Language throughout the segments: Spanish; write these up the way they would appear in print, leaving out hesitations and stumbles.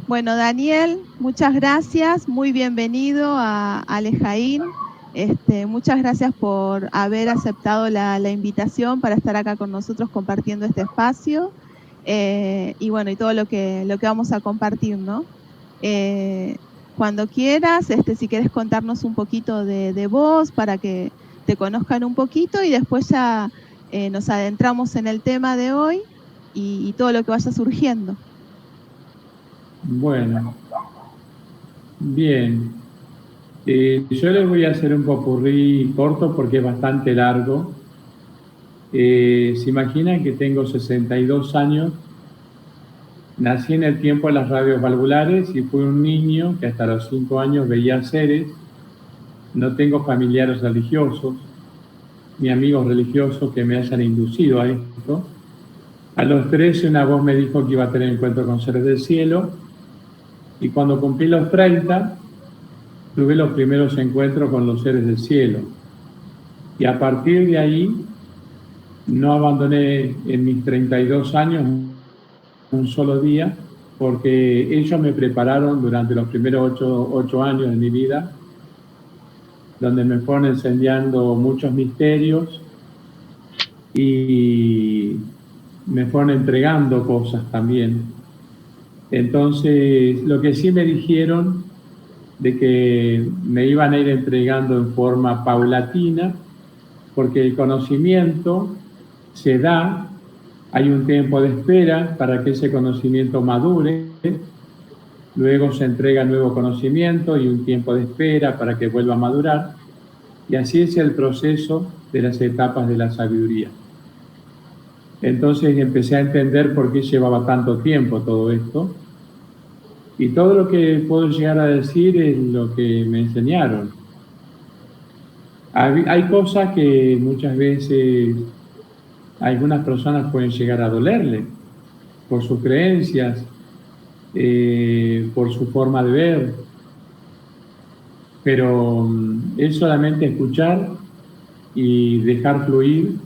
Bueno, Daniel, muchas gracias, muy bienvenido a Alejaín. Muchas gracias por haber aceptado la invitación para estar acá con nosotros compartiendo este espacio. Y bueno, y todo lo que vamos a compartir, ¿no? Eh, Cuando quieras, si quieres contarnos un poquito de vos para que te conozcan un poquito y después ya nos adentramos en el tema de hoy y todo lo que vaya surgiendo. Bueno, bien. Yo les voy a hacer un popurrí corto porque es bastante largo. Se imaginan que tengo 62 años. Nací en el tiempo de las radios valvulares y fui un niño que hasta los 5 años veía seres. No tengo familiares religiosos ni amigos religiosos que me hayan inducido a esto. A los 13 una voz me dijo que iba a tener encuentro con seres del cielo y cuando cumplí los 30 tuve los primeros encuentros con los seres del cielo. Y a partir de ahí no abandoné en mis 32 años un solo día, porque ellos me prepararon durante los primeros 8 años de mi vida, donde me fueron enseñando muchos misterios y me fueron entregando cosas también. Entonces, lo que sí me dijeron de que me iban a ir entregando en forma paulatina, porque el conocimiento se da, hay un tiempo de espera para que ese conocimiento madure, luego se entrega nuevo conocimiento y un tiempo de espera para que vuelva a madurar, y así es el proceso de las etapas de la sabiduría. Entonces empecé a entender por qué llevaba tanto tiempo todo esto, y todo lo que puedo llegar a decir es lo que me enseñaron. Hay cosas que muchas veces algunas personas pueden llegar a dolerle por sus creencias, por su forma de ver, pero es solamente escuchar y dejar fluir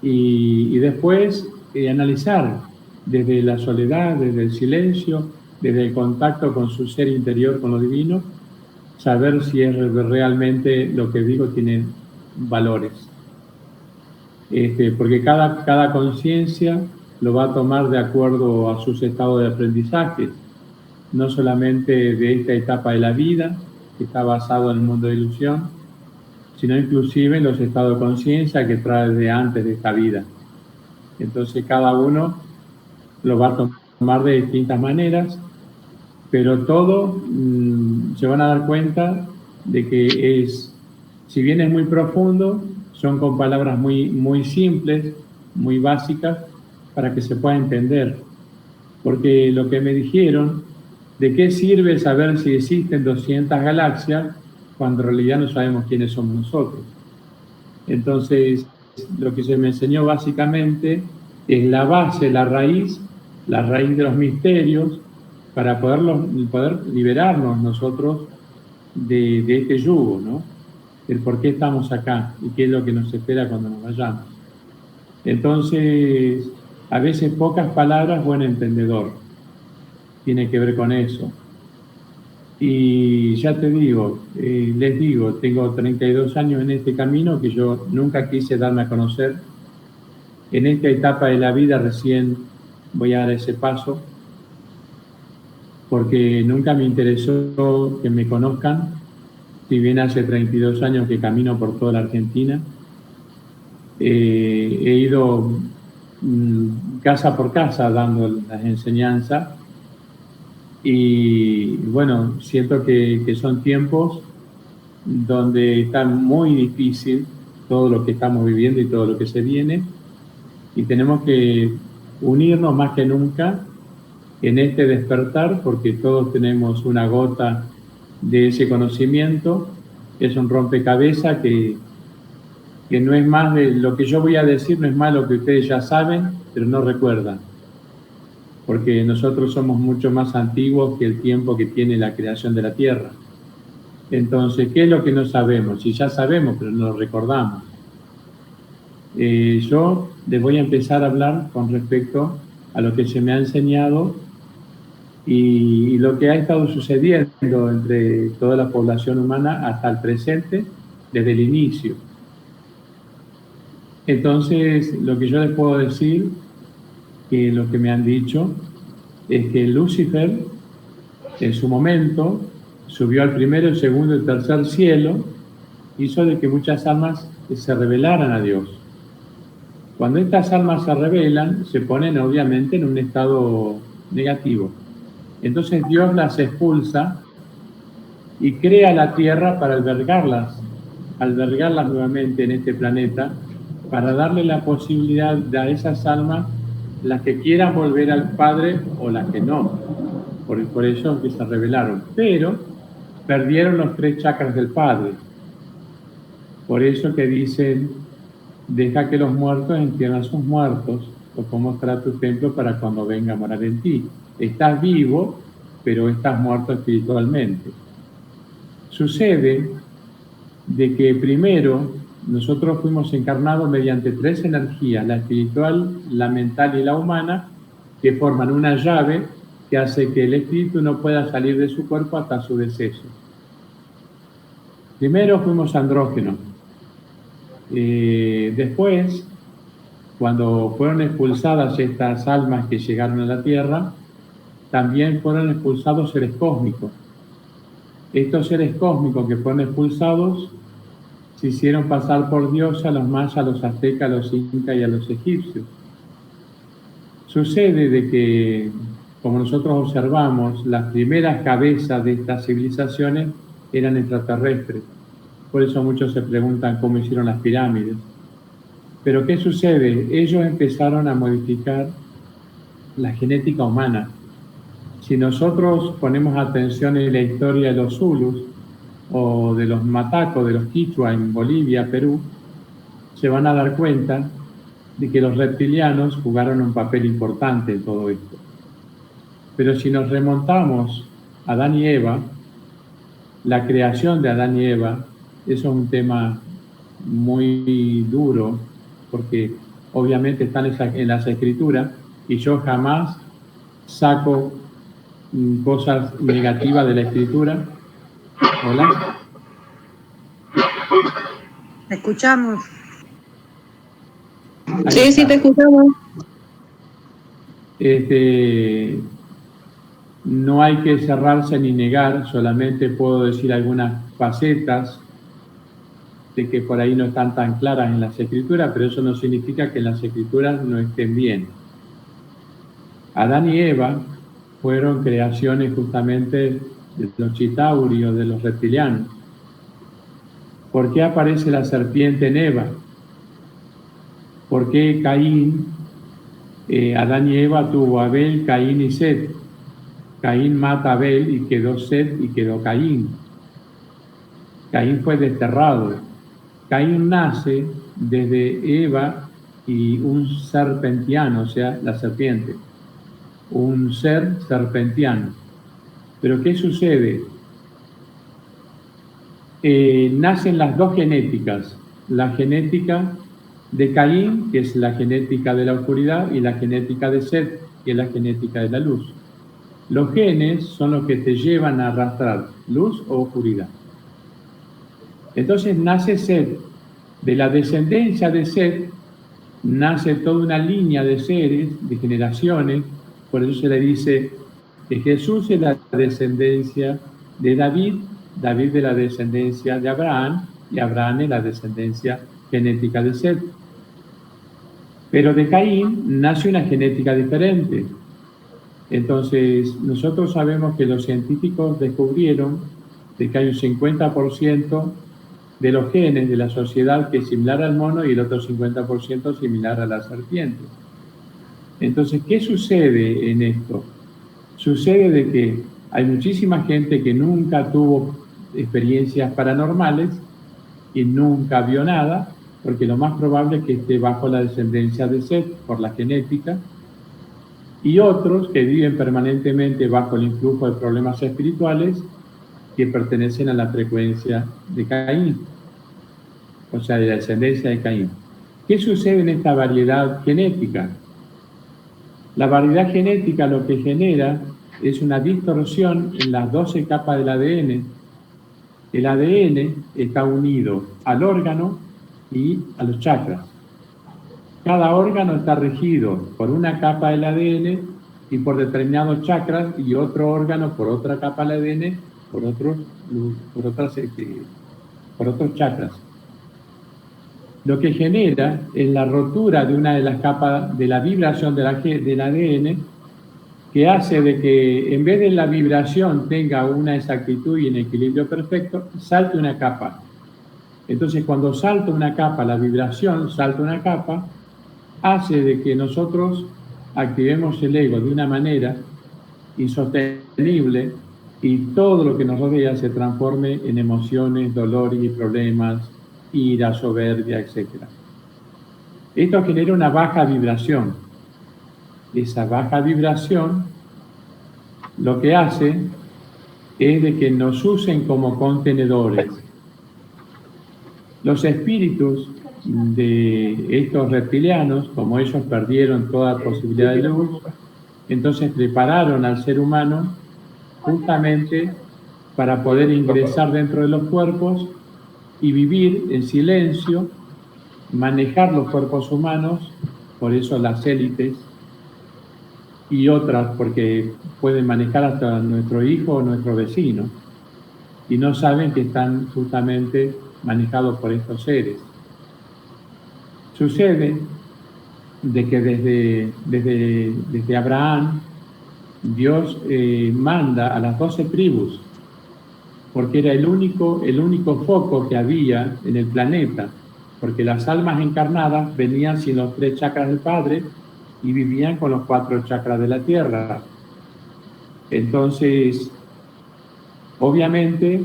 y después analizar desde la soledad, desde el silencio, desde el contacto con su ser interior, con lo divino, saber si es realmente lo que digo tiene valores. Porque cada conciencia lo va a tomar de acuerdo a sus estados de aprendizaje, no solamente de esta etapa de la vida, que está basado en el mundo de ilusión, sino inclusive en los estados de conciencia que trae de antes de esta vida. Entonces cada uno lo va a tomar de distintas maneras, pero todo se van a dar cuenta de que si bien es muy profundo, son con palabras muy simples, muy básicas, para que se pueda entender. Porque lo que me dijeron, ¿de qué sirve saber si existen 200 galaxias cuando en realidad no sabemos quiénes somos nosotros? Entonces, lo que se me enseñó básicamente es la base, la raíz de los misterios, para poder liberarnos nosotros de este yugo, ¿no? El por qué estamos acá y qué es lo que nos espera cuando nos vayamos. Entonces, a veces pocas palabras, buen entendedor. Tiene que ver con eso. Y ya te digo, les digo, tengo 32 años en este camino que yo nunca quise darme a conocer. En esta etapa de la vida recién voy a dar ese paso, porque nunca me interesó que me conozcan, si bien hace 32 años que camino por toda la Argentina. He ido casa por casa dando las enseñanzas y bueno, siento que son tiempos donde está muy difícil todo lo que estamos viviendo y todo lo que se viene, y tenemos que unirnos más que nunca en este despertar, porque todos tenemos una gota de ese conocimiento. Es un rompecabezas que no es más de lo que yo voy a decir, no es más lo que ustedes ya saben, pero no recuerdan, porque nosotros somos mucho más antiguos que el tiempo que tiene la creación de la Tierra. Entonces, ¿qué es lo que no sabemos? Si ya sabemos, pero no lo recordamos. Yo les voy a empezar a hablar con respecto a lo que se me ha enseñado y lo que ha estado sucediendo entre toda la población humana hasta el presente, desde el inicio. Entonces, lo que yo les puedo decir, que lo que me han dicho, es que Lucifer, en su momento, subió al primero, el segundo y el tercer cielo, hizo de que muchas almas se rebelaran a Dios. Cuando estas almas se rebelan, se ponen obviamente en un estado negativo. Entonces Dios las expulsa y crea la tierra para albergarlas nuevamente en este planeta, para darle la posibilidad a esas almas, las que quieran volver al Padre o las que no. Por eso que se rebelaron. Pero perdieron los 3 chakras del Padre. Por eso que dicen, deja que los muertos entierren a sus muertos, o cómo estará tu templo para cuando venga a morar en ti. Estás vivo, pero estás muerto espiritualmente. Sucede de que primero nosotros fuimos encarnados mediante 3 energías, la espiritual, la mental y la humana, que forman una llave que hace que el espíritu no pueda salir de su cuerpo hasta su deceso. Primero fuimos andrógenos. Después, cuando fueron expulsadas estas almas que llegaron a la Tierra, también fueron expulsados seres cósmicos. Estos seres cósmicos que fueron expulsados se hicieron pasar por Dios a los mayas, a los aztecas, a los incas y a los egipcios. Sucede de que, como nosotros observamos, las primeras cabezas de estas civilizaciones eran extraterrestres. Por eso muchos se preguntan cómo hicieron las pirámides. Pero ¿qué sucede? Ellos empezaron a modificar la genética humana. Si nosotros ponemos atención en la historia de los zulus o de los matacos, de los quichua en Bolivia, Perú, se van a dar cuenta de que los reptilianos jugaron un papel importante en todo esto. Pero si nos remontamos a Adán y Eva, la creación de Adán y Eva, eso es un tema muy duro, porque obviamente están en las escrituras y yo jamás saco cosas negativas de la escritura. ¿Hola? ¿Te escuchamos? Sí, sí, te escuchamos. No hay que cerrarse ni negar, solamente puedo decir algunas facetas de que por ahí no están tan claras en las escrituras, pero eso no significa que las escrituras no estén bien. Adán y Eva fueron creaciones justamente de los chitaurios, de los reptilianos. ¿Por qué aparece la serpiente en Eva? ¿Por qué Caín, Adán y Eva tuvo Abel, Caín y Set? Caín mata a Abel y quedó Set y quedó Caín. Caín fue desterrado. Caín nace desde Eva y un serpentiano, o sea, la serpiente. Un ser serpentiano. Pero ¿qué sucede? Nacen las 2 genéticas. La genética de Caín, que es la genética de la oscuridad, y la genética de Set, que es la genética de la luz. Los genes son los que te llevan a arrastrar luz o oscuridad. Entonces nace Set. De la descendencia de Set nace toda una línea de seres, de generaciones. Por eso se le dice que Jesús es la descendencia de David, David de la descendencia de Abraham, y Abraham es la descendencia genética de Set. Pero de Caín nace una genética diferente. Entonces, nosotros sabemos que los científicos descubrieron de que hay un 50% de los genes de la sociedad que es similar al mono y el otro 50% similar a la serpiente. Entonces, ¿qué sucede en esto? Sucede de que hay muchísima gente que nunca tuvo experiencias paranormales y nunca vio nada, porque lo más probable es que esté bajo la descendencia de Set por la genética, y otros que viven permanentemente bajo el influjo de problemas espirituales que pertenecen a la frecuencia de Caín, o sea, de la descendencia de Caín. ¿Qué sucede en esta variedad genética? La variedad genética lo que genera es una distorsión en las 12 capas del ADN. El ADN está unido al órgano y a los chakras. Cada órgano está regido por una capa del ADN y por determinados chakras, y otro órgano por otra capa del ADN por otros chakras. Lo que genera es la rotura de una de las capas de la vibración del ADN, que hace de que en vez de la vibración tenga una exactitud y un equilibrio perfecto, salte una capa. Entonces, cuando salta una capa, la vibración salta una capa, hace de que nosotros activemos el ego de una manera insostenible y todo lo que nos rodea se transforme en emociones, dolores y problemas, ira, soberbia, etc. Esto genera una baja vibración. Esa baja vibración lo que hace es de que nos usen como contenedores. Los espíritus de estos reptilianos, como ellos perdieron toda posibilidad de luz, entonces prepararon al ser humano justamente para poder ingresar dentro de los cuerpos y vivir en silencio, manejar los cuerpos humanos, por eso las élites y otras, porque pueden manejar hasta nuestro hijo o nuestro vecino, y no saben que están justamente manejados por estos seres. Sucede de que desde Abraham, Dios manda a las 12 tribus, porque era el único foco que había en el planeta, porque las almas encarnadas venían sin los 3 chakras del Padre y vivían con los 4 chakras de la Tierra. Entonces, obviamente,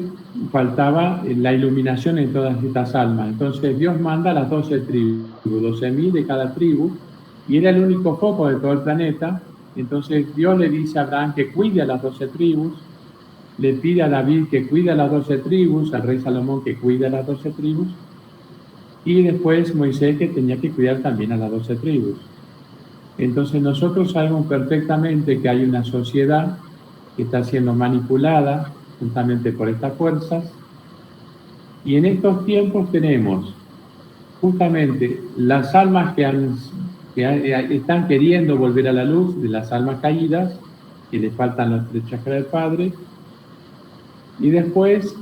faltaba la iluminación en todas estas almas. Entonces, Dios manda a las 12 tribus, 12.000 de cada tribu, y era el único foco de todo el planeta. Entonces, Dios le dice a Abraham que cuide a las 12 tribus, le pide a David que cuide a las 12 tribus, al rey Salomón que cuide a las 12 tribus, y después Moisés que tenía que cuidar también a las 12 tribus. Entonces nosotros sabemos perfectamente que hay una sociedad que está siendo manipulada justamente por estas fuerzas, y en estos tiempos tenemos justamente las almas que están queriendo volver a la luz, de las almas caídas, que les faltan los 3 chakras del Padre, y después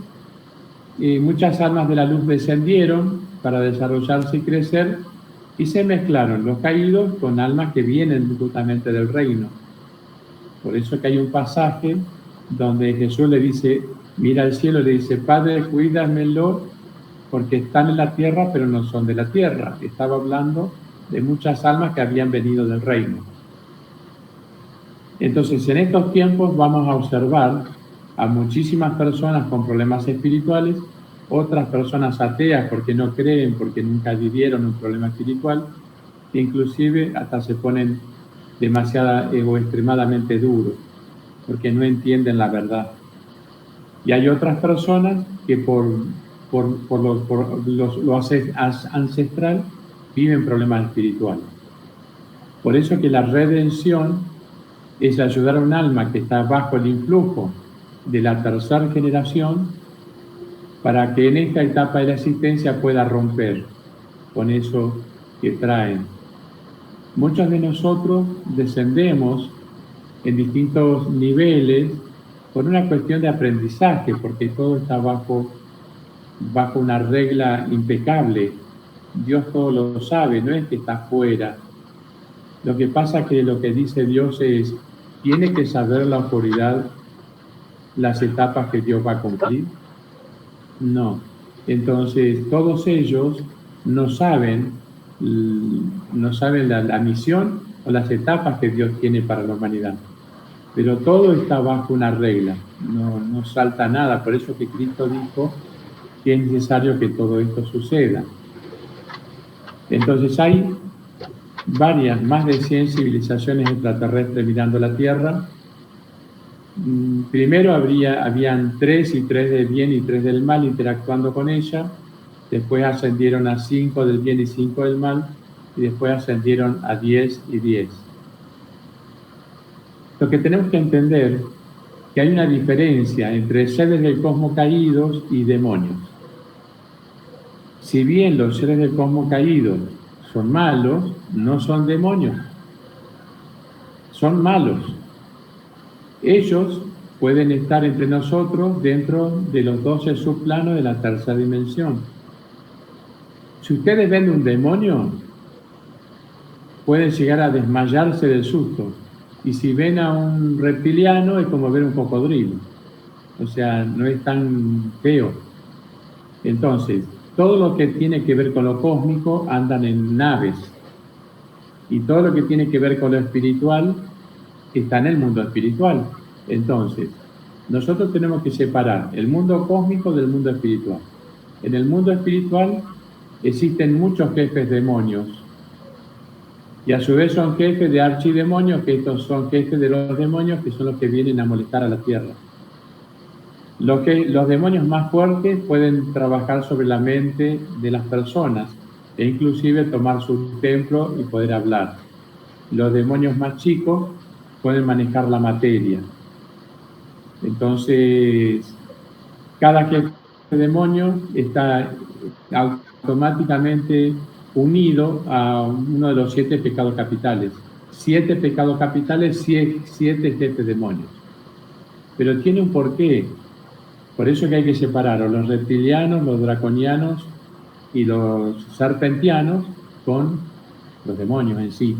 muchas almas de la luz descendieron para desarrollarse y crecer, y se mezclaron los caídos con almas que vienen justamente del reino. Por eso que hay un pasaje donde Jesús le dice, mira al cielo y le dice, Padre, cuídamelo, porque están en la tierra, pero no son de la tierra. Estaba hablando de muchas almas que habían venido del reino. Entonces, en estos tiempos vamos a observar a muchísimas personas con problemas espirituales, otras personas ateas porque no creen, porque nunca vivieron un problema espiritual, que inclusive hasta se ponen demasiado o extremadamente duros, porque no entienden la verdad. Y hay otras personas que por lo ancestral viven problemas espirituales. Por eso que la redención es ayudar a un alma que está bajo el influjo de la tercera generación para que en esta etapa de la existencia pueda romper con eso que traen. Muchos de nosotros descendemos en distintos niveles por una cuestión de aprendizaje, porque todo está bajo una regla impecable. Dios todo lo sabe, no es que está fuera. Lo que pasa es que lo que dice Dios es, tiene que saber la autoridad las etapas que Dios va a cumplir. No. Entonces, todos ellos no saben la misión o las etapas que Dios tiene para la humanidad. Pero todo está bajo una regla, no salta nada. Por eso que Cristo dijo que es necesario que todo esto suceda. Entonces hay más de 100 civilizaciones extraterrestres mirando la Tierra. Primero habían 3 y 3 del bien y 3 del mal interactuando con ella. Después ascendieron a 5 del bien y 5 del mal. Y después ascendieron a 10 y 10. Lo que tenemos que entender que hay una diferencia entre seres del cosmos caídos y demonios. Si bien los seres del cosmos caídos son malos, no son demonios, son malos. Ellos pueden estar entre nosotros dentro de los 12 subplanos de la tercera dimensión. Si ustedes ven un demonio, pueden llegar a desmayarse del susto. Y si ven a un reptiliano, es como ver un cocodrilo. O sea, no es tan feo. Entonces, todo lo que tiene que ver con lo cósmico andan en naves. Y todo lo que tiene que ver con lo espiritual está en el mundo espiritual. Entonces, nosotros tenemos que separar el mundo cósmico del mundo espiritual. En el mundo espiritual existen muchos jefes demonios. Y a su vez son jefes de archidemonios, que estos son jefes de los demonios, que son los que vienen a molestar a la tierra. Los demonios más fuertes pueden trabajar sobre la mente de las personas e inclusive tomar su templo y poder hablar. Los demonios más chicos pueden manejar la materia. Entonces, cada jefe de demonio está automáticamente unido a uno de los 7 pecados capitales. 7 pecados capitales, 7 jefes demonios. Pero tiene un porqué. Por eso que hay que separar a los reptilianos, los draconianos y los serpentianos con los demonios en sí.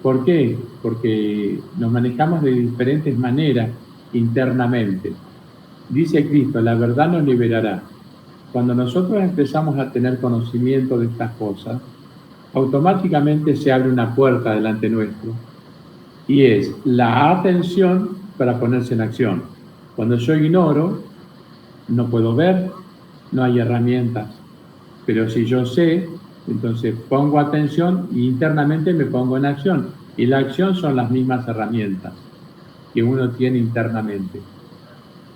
¿Por qué? Porque nos manejamos de diferentes maneras internamente. Dice Cristo, la verdad nos liberará. Cuando nosotros empezamos a tener conocimiento de estas cosas, automáticamente se abre una puerta delante nuestro y es la atención para ponerse en acción. Cuando yo ignoro, no puedo ver, no hay herramientas. Pero si yo sé, entonces pongo atención y internamente me pongo en acción. Y la acción son las mismas herramientas que uno tiene internamente.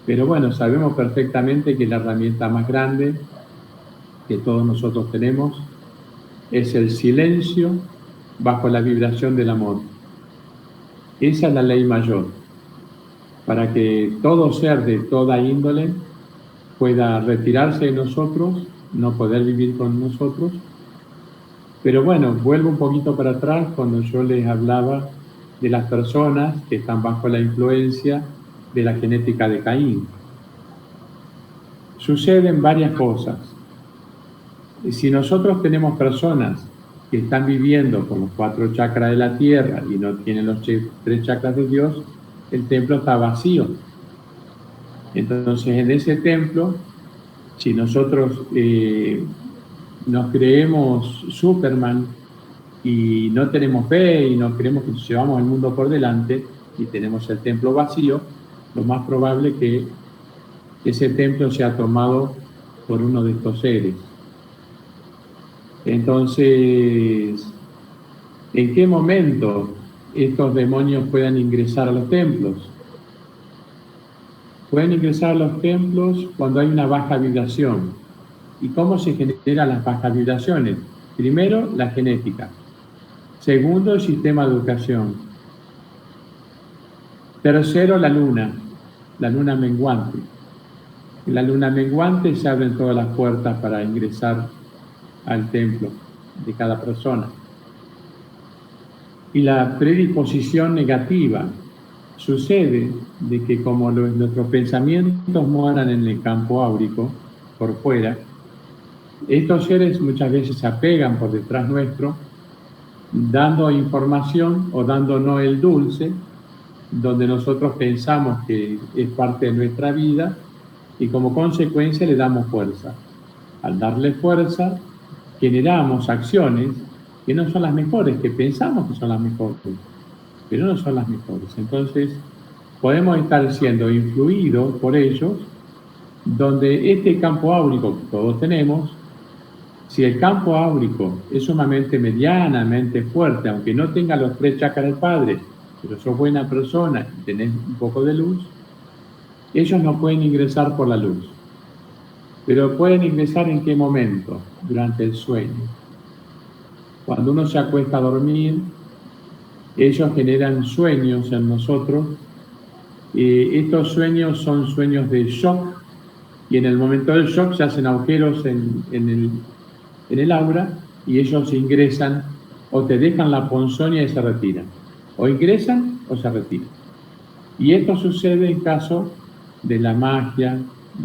Pero bueno, sabemos perfectamente que la herramienta más grande que todos nosotros tenemos es el silencio bajo la vibración del amor. Esa es la ley mayor, para que todo ser de toda índole pueda retirarse de nosotros, no poder vivir con nosotros. Pero bueno, vuelvo un poquito para atrás cuando yo les hablaba de las personas que están bajo la influencia de la genética de Caín. Suceden varias cosas. Si nosotros tenemos personas que están viviendo con los 4 chakras de la tierra y no tienen los 3 chakras de Dios, el templo está vacío. Entonces, en ese templo, si nosotros nos creemos Superman y no tenemos fe y nos creemos que llevamos el mundo por delante y tenemos el templo vacío, lo más probable es que ese templo sea tomado por uno de estos seres. Entonces, ¿en qué momento estos demonios puedan ingresar a los templos? Pueden ingresar a los templos cuando hay una baja vibración. ¿Y cómo se generan las bajas vibraciones? Primero, la genética. Segundo, el sistema de educación. Tercero, la luna menguante. En la luna menguante se abren todas las puertas para ingresar al templo de cada persona. Y la predisposición negativa sucede de que como nuestros pensamientos moran en el campo áurico, por fuera, estos seres muchas veces se apegan por detrás nuestro, dando información o dándonos el dulce, donde nosotros pensamos que es parte de nuestra vida y como consecuencia le damos fuerza. Al darle fuerza, generamos acciones que no son las mejores, que pensamos que son las mejores, pero no son las mejores. Entonces, podemos estar siendo influidos por ellos, donde este campo áurico que todos tenemos, si el campo áurico es sumamente medianamente fuerte, aunque no tenga los 3 chakras del Padre, pero sos buena persona y tenés un poco de luz, ellos no pueden ingresar por la luz. Pero pueden ingresar ¿en qué momento? Durante el sueño. Cuando uno se acuesta a dormir, ellos generan sueños en nosotros. Estos sueños son sueños de shock, y en el momento del shock se hacen agujeros en el aura, y ellos ingresan o te dejan la ponzoña y se retiran, o ingresan o se retiran. Y esto sucede en caso de la magia,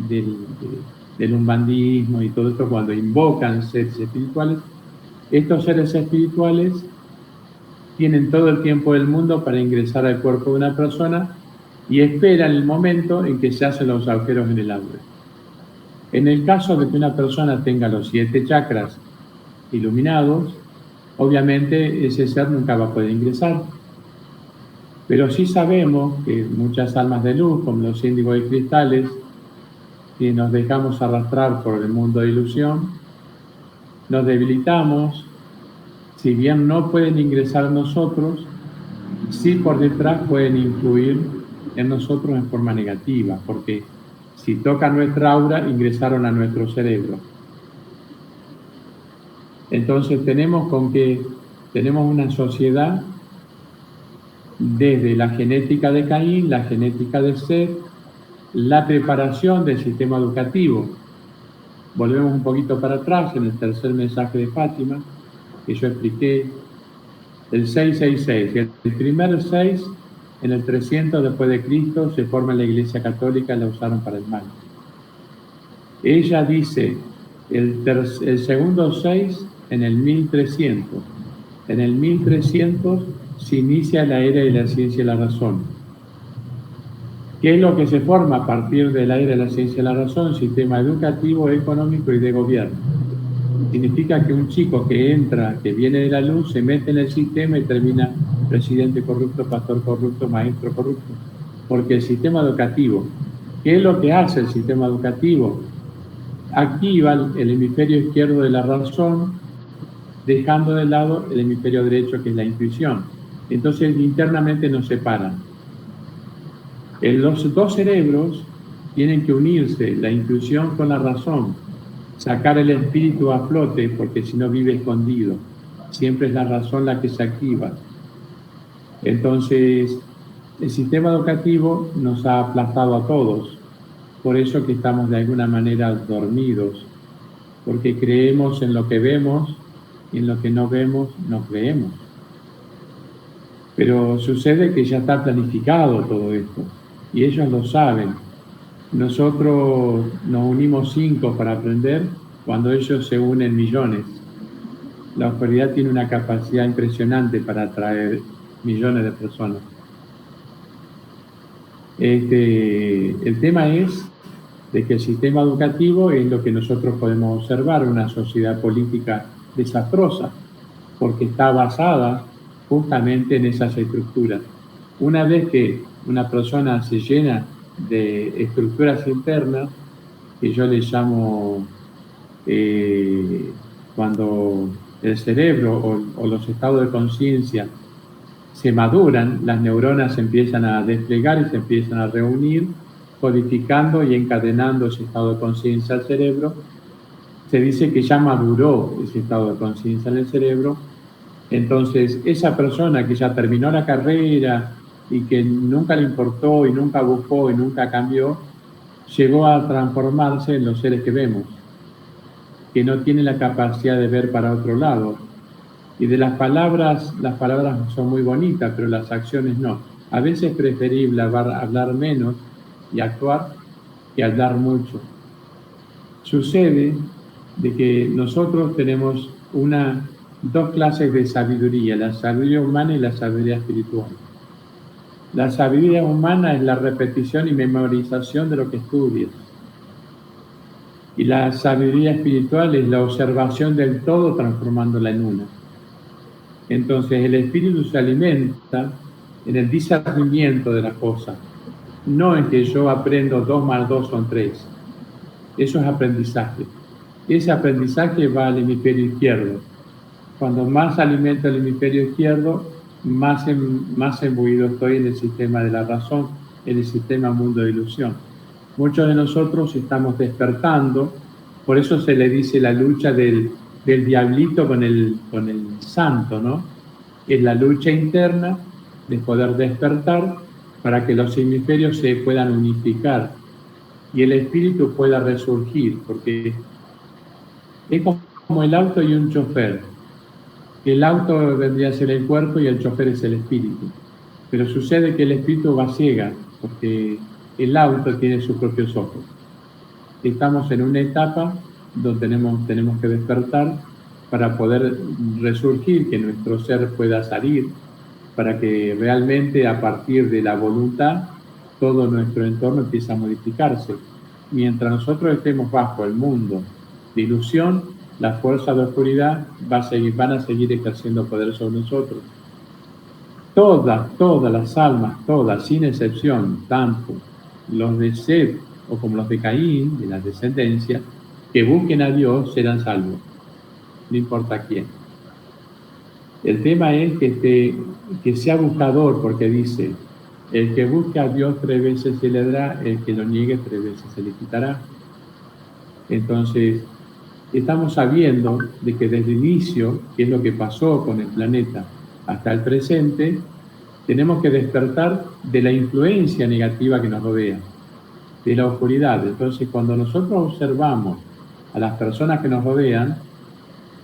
del umbandismo y todo esto, cuando invocan seres espirituales. Estos seres espirituales tienen todo el tiempo del mundo para ingresar al cuerpo de una persona y esperan el momento en que se hacen los agujeros en el aura. En el caso de que una persona tenga los 7 chakras iluminados, obviamente ese ser nunca va a poder ingresar. Pero sí sabemos que muchas almas de luz, como los índigos y cristales, si nos dejamos arrastrar por el mundo de ilusión, nos debilitamos. Si bien no pueden ingresar en nosotros, sí por detrás pueden influir en nosotros en forma negativa, porque si tocan nuestra aura, ingresaron a nuestro cerebro. Entonces tenemos una sociedad desde la genética de Caín, la genética de Set, la preparación del sistema educativo. Volvemos un poquito para atrás en el tercer mensaje de Fátima, que yo expliqué, el 666. El primer 6, en el 300 después de Cristo, se forma en la Iglesia Católica y la usaron para el mal. Ella dice, el segundo 6, en el 1300. En el 1300 se inicia la era de la ciencia y la razón. ¿Qué es lo que se forma a partir de la era de la ciencia y la razón? Sistema educativo, económico y de gobierno. Significa que un chico que viene de la luz, se mete en el sistema y termina presidente corrupto, pastor corrupto, maestro corrupto. Porque el sistema educativo, ¿qué es lo que hace el sistema educativo? Activa el hemisferio izquierdo de la razón, dejando de lado el hemisferio derecho, que es la intuición. Entonces internamente nos separan. Los dos cerebros tienen que unirse, la intuición con la razón, sacar el espíritu a flote, porque si no vive escondido. Siempre es la razón la que se activa. Entonces, el sistema educativo nos ha aplastado a todos. Por eso que estamos de alguna manera dormidos, porque creemos en lo que vemos y en lo que no vemos no creemos. Pero sucede que ya está planificado todo esto y ellos lo saben. Nosotros nos unimos 5 para aprender cuando ellos se unen millones. La oscuridad tiene una capacidad impresionante para atraer millones de personas. El tema es de que el sistema educativo es lo que nosotros podemos observar, una sociedad política desastrosa, porque está basada justamente en esas estructuras. Una vez que una persona se llena de estructuras internas, que yo les llamo cuando el cerebro o los estados de conciencia se maduran, las neuronas se empiezan a desplegar y se empiezan a reunir, codificando y encadenando ese estado de conciencia al cerebro. Se dice que ya maduró ese estado de conciencia en el cerebro. Entonces, esa persona que ya terminó la carrera y que nunca le importó y nunca buscó y nunca cambió, llegó a transformarse en los seres que vemos, que no tienen la capacidad de ver para otro lado. Y de las palabras son muy bonitas, pero las acciones no. A veces es preferible hablar menos y actuar que hablar mucho. Sucede de que nosotros tenemos dos clases de sabiduría, la sabiduría humana y la sabiduría espiritual. La sabiduría humana es la repetición y memorización de lo que estudias. Y la sabiduría espiritual es la observación del todo transformándola en una. Entonces el espíritu se alimenta en el discernimiento de las cosas. No en que yo aprendo 2 más 2 son 3. Eso es aprendizaje. Ese aprendizaje va al hemisferio izquierdo. Cuando más alimento el hemisferio izquierdo, más embuido estoy en el sistema de la razón, en el sistema mundo de ilusión. Muchos de nosotros estamos despertando, por eso se le dice la lucha del diablito con el santo, ¿no? Es la lucha interna de poder despertar para que los hemisferios se puedan unificar y el espíritu pueda resurgir, porque es como el auto y un chofer. El auto vendría a ser el cuerpo y el chofer es el espíritu. Pero sucede que el espíritu va ciega, porque el auto tiene sus propios ojos. Estamos en una etapa donde tenemos que despertar para poder resurgir, que nuestro ser pueda salir, para que realmente a partir de la voluntad todo nuestro entorno empiece a modificarse. Mientras nosotros estemos bajo el mundo de ilusión, las fuerzas de oscuridad van a seguir ejerciendo poder sobre nosotros. Todas las almas, todas, sin excepción, tanto los de Seth o como los de Caín, de la descendencia, que busquen a Dios serán salvos, no importa quién. El tema es que sea buscador, porque dice, el que busque a Dios 3 veces se le dará, el que lo niegue 3 veces se le quitará. Entonces, estamos sabiendo de que desde el inicio, que es lo que pasó con el planeta hasta el presente, tenemos que despertar de la influencia negativa que nos rodea, de la oscuridad. Entonces, cuando nosotros observamos a las personas que nos rodean,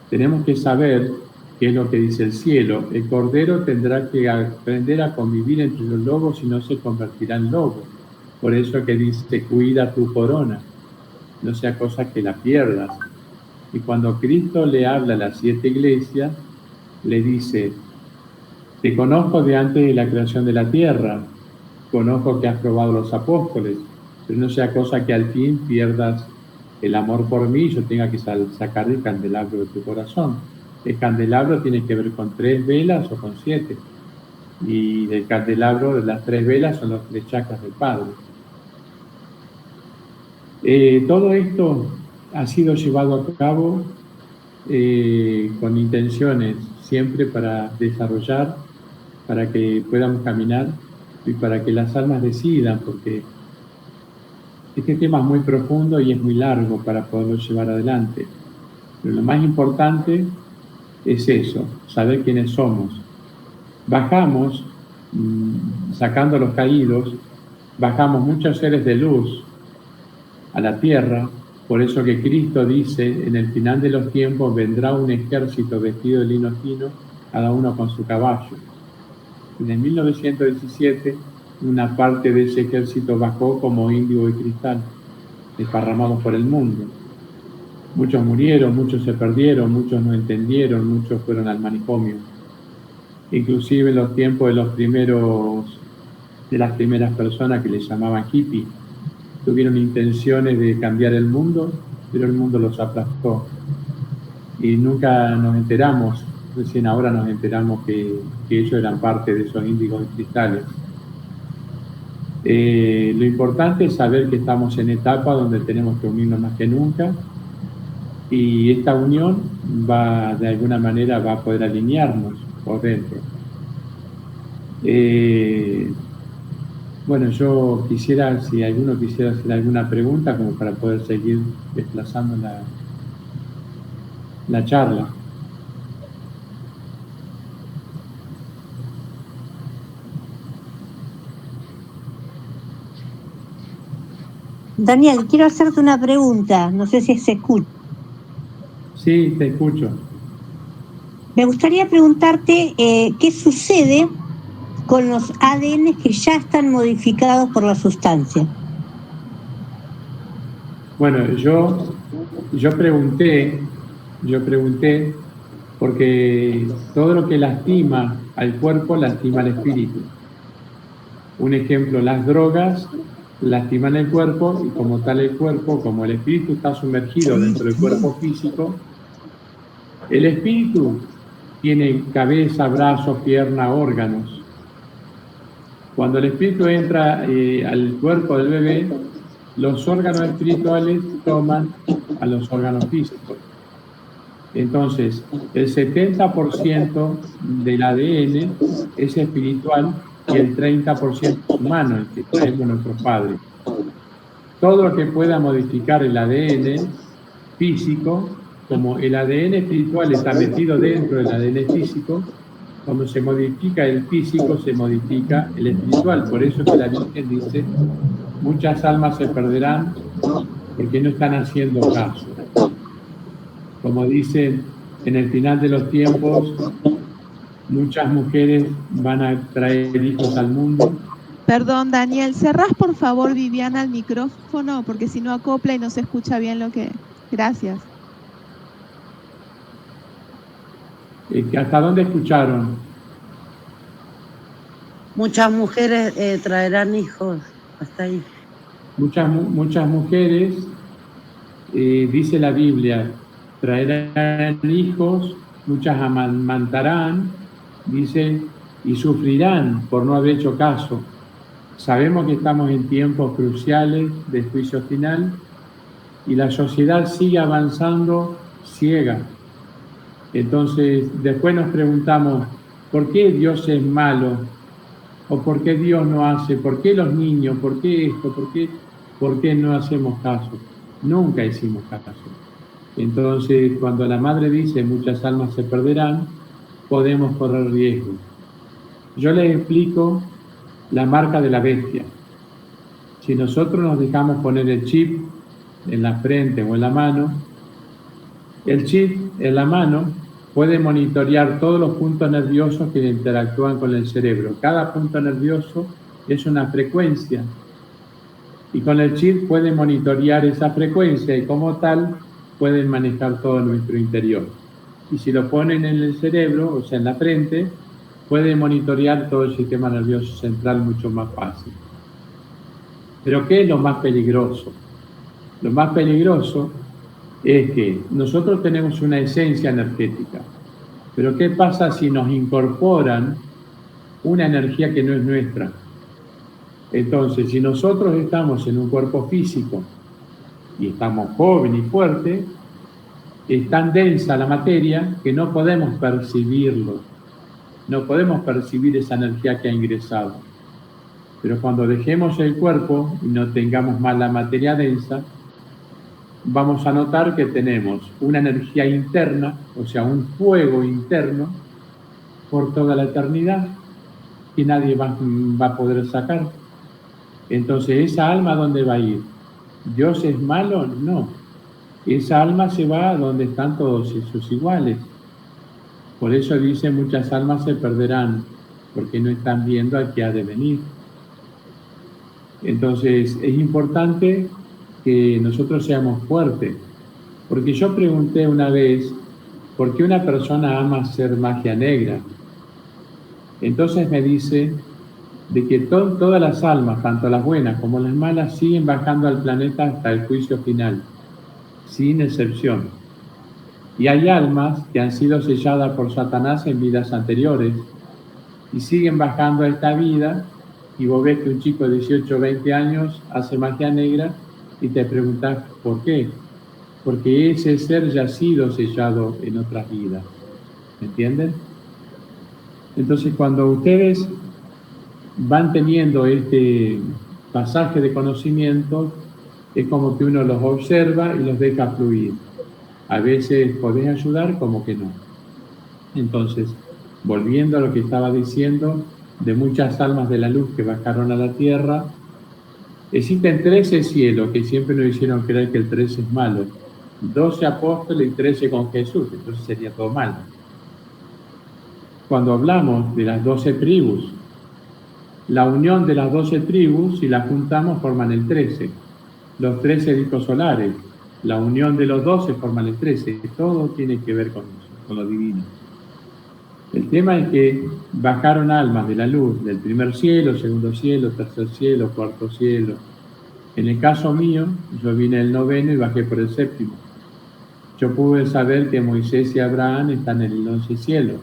tenemos que saber qué es lo que dice el cielo. El cordero tendrá que aprender a convivir entre los lobos y no se convertirá en lobo. Por eso que dice, cuida tu corona, no sea cosa que la pierdas. Y cuando Cristo le habla a las 7 iglesias, le dice, te conozco de antes de la creación de la tierra, conozco que has probado los apóstoles, pero no sea cosa que al fin pierdas el amor por mí y yo tenga que sacar el candelabro de tu corazón. El candelabro tiene que ver con 3 velas o con 7. Y del candelabro de las 3 velas son los 3 chakras del Padre. Todo esto ha sido llevado a cabo con intenciones siempre para desarrollar, para que podamos caminar y para que las almas decidan, porque este tema es muy profundo y es muy largo para poderlo llevar adelante. Pero lo más importante es eso, saber quiénes somos. Bajamos, sacando a los caídos, bajamos muchos seres de luz a la tierra. Por eso que Cristo dice, en el final de los tiempos vendrá un ejército vestido de lino fino, cada uno con su caballo. En el 1917, una parte de ese ejército bajó como índigo y cristal, desparramados por el mundo. Muchos murieron, muchos se perdieron, muchos no entendieron, muchos fueron al manicomio. Inclusive en los tiempos de las primeras personas que les llamaban hippie, tuvieron intenciones de cambiar el mundo, pero el mundo los aplastó. Y nunca nos enteramos, recién ahora nos enteramos que ellos eran parte de esos índigos y cristales. Lo importante es saber que estamos en etapa donde tenemos que unirnos más que nunca, y esta unión de alguna manera va a poder alinearnos por dentro. Bueno, yo quisiera, si alguno quisiera hacer alguna pregunta, como para poder seguir desplazando la charla. Daniel, quiero hacerte una pregunta, no sé si se escucha. Sí, te escucho. Me gustaría preguntarte qué sucede con los ADN que ya están modificados por la sustancia. Bueno, yo pregunté porque todo lo que lastima al cuerpo lastima al espíritu. Un ejemplo, las drogas lastiman el cuerpo y como tal el cuerpo, como el espíritu está sumergido dentro del cuerpo físico, el espíritu tiene cabeza, brazos, pierna, órganos. Cuando el espíritu entra al cuerpo del bebé, los órganos espirituales toman a los órganos físicos. Entonces, el 70% del ADN es espiritual y el 30% es humano, el que traemos nuestros padres. Todo lo que pueda modificar el ADN físico, como el ADN espiritual está metido dentro del ADN físico, Cuando se modifica el físico, se modifica el espiritual. Por eso que la Virgen dice, muchas almas se perderán porque no están haciendo caso. Como dicen, en el final de los tiempos, muchas mujeres van a traer hijos al mundo. Perdón, Daniel, ¿cerrás por favor, Viviana, el micrófono? Porque si no acopla y no se escucha bien lo que... Gracias. ¿Hasta dónde escucharon? Muchas mujeres traerán hijos, hasta ahí. Muchas mujeres, dice la Biblia, traerán hijos, muchas amamantarán, dice, y sufrirán por no haber hecho caso. Sabemos que estamos en tiempos cruciales de juicio final y la sociedad sigue avanzando ciega. Entonces, después nos preguntamos, ¿por qué Dios es malo? ¿O por qué Dios no hace? ¿Por qué los niños? ¿Por qué esto? ¿Por qué no hacemos caso? Nunca hicimos caso. Entonces, cuando la madre dice muchas almas se perderán, podemos correr riesgo. Yo les explico la marca de la bestia. Si nosotros nos dejamos poner el chip en la frente o en la mano, el chip en la mano puede monitorear todos los puntos nerviosos que interactúan con el cerebro. Cada punto nervioso es una frecuencia y con el chip puede monitorear esa frecuencia y como tal pueden manejar todo nuestro interior. Y si lo ponen en el cerebro, o sea en la frente, puede monitorear todo el sistema nervioso central mucho más fácil. Pero ¿qué es lo más peligroso? Lo más peligroso es que nosotros tenemos una esencia energética, pero ¿qué pasa si nos incorporan una energía que no es nuestra? Entonces, si nosotros estamos en un cuerpo físico y estamos jóvenes y fuertes, es tan densa la materia que no podemos percibirlo, no podemos percibir esa energía que ha ingresado. Pero cuando dejemos el cuerpo y no tengamos más la materia densa, vamos a notar que tenemos una energía interna, o sea, un fuego interno por toda la eternidad que nadie va a poder sacar. Entonces, ¿esa alma dónde va a ir? ¿Dios es malo? No. Esa alma se va a donde están todos sus iguales. Por eso dice, muchas almas se perderán, porque no están viendo al que ha de venir. Entonces, es importante que nosotros seamos fuertes, porque yo pregunté una vez, ¿por qué una persona ama hacer magia negra? Entonces me dice de que todas las almas, tanto las buenas como las malas, siguen bajando al planeta hasta el juicio final, sin excepción. Y hay almas que han sido selladas por Satanás en vidas anteriores y siguen bajando a esta vida, y vos ves que un chico de 18 o 20 años hace magia negra y te preguntas ¿por qué? Porque ese ser ya ha sido sellado en otras vidas. ¿Me entienden? Entonces, cuando ustedes van teniendo este pasaje de conocimiento, es como que uno los observa y los deja fluir. A veces podés ayudar, como que no. Entonces, volviendo a lo que estaba diciendo, de muchas almas de la luz que bajaron a la tierra, existen 13 cielos que siempre nos hicieron creer que el 13 es malo. 12 apóstoles y 13 con Jesús, entonces sería todo malo. Cuando hablamos de las 12 tribus, la unión de las 12 tribus, si las juntamos, forman el 13. Los 13 discos solares, la unión de los 12 forman el 13. Todo tiene que ver con eso, con lo divino. El tema es que bajaron almas de la luz, del primer cielo, segundo cielo, tercer cielo, cuarto cielo. En el caso mío, yo vine del 9º y bajé por el 7º. Yo pude saber que Moisés y Abraham están en el 11 cielo.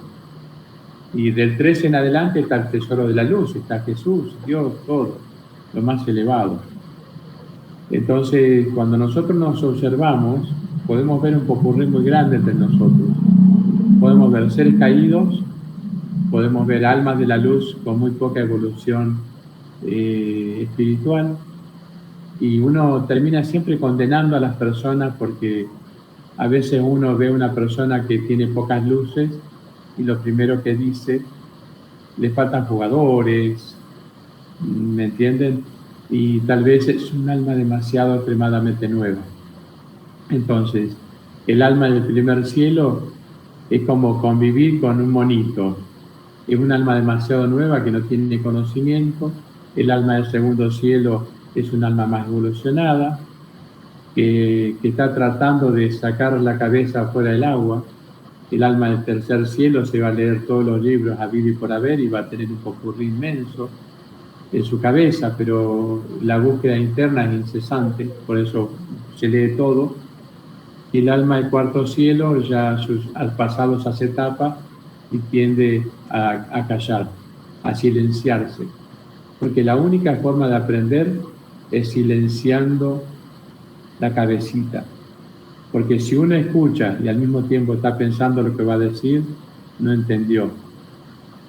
Y del 13 en adelante está el tesoro de la luz, está Jesús, Dios, todo, lo más elevado. Entonces, cuando nosotros nos observamos, podemos ver un popurrí muy grande entre nosotros. Podemos ver seres caídos, podemos ver almas de la luz con muy poca evolución espiritual, y uno termina siempre condenando a las personas porque a veces uno ve una persona que tiene pocas luces y lo primero que dice, le faltan jugadores, ¿me entienden? Y tal vez es un alma demasiado extremadamente nueva. Entonces, el alma del primer cielo es como convivir con un monito. Es un alma demasiado nueva que no tiene conocimiento. El alma del segundo cielo es un alma más evolucionada, que está tratando de sacar la cabeza fuera del agua. El alma del tercer cielo se va a leer todos los libros habido y por haber y va a tener un popurrí inmenso en su cabeza, pero la búsqueda interna es incesante, por eso se lee todo. Y el alma del cuarto cielo ya al pasado esas etapas y tiende a callar, a silenciarse, porque la única forma de aprender es silenciando la cabecita, porque si uno escucha y al mismo tiempo está pensando lo que va a decir, no entendió.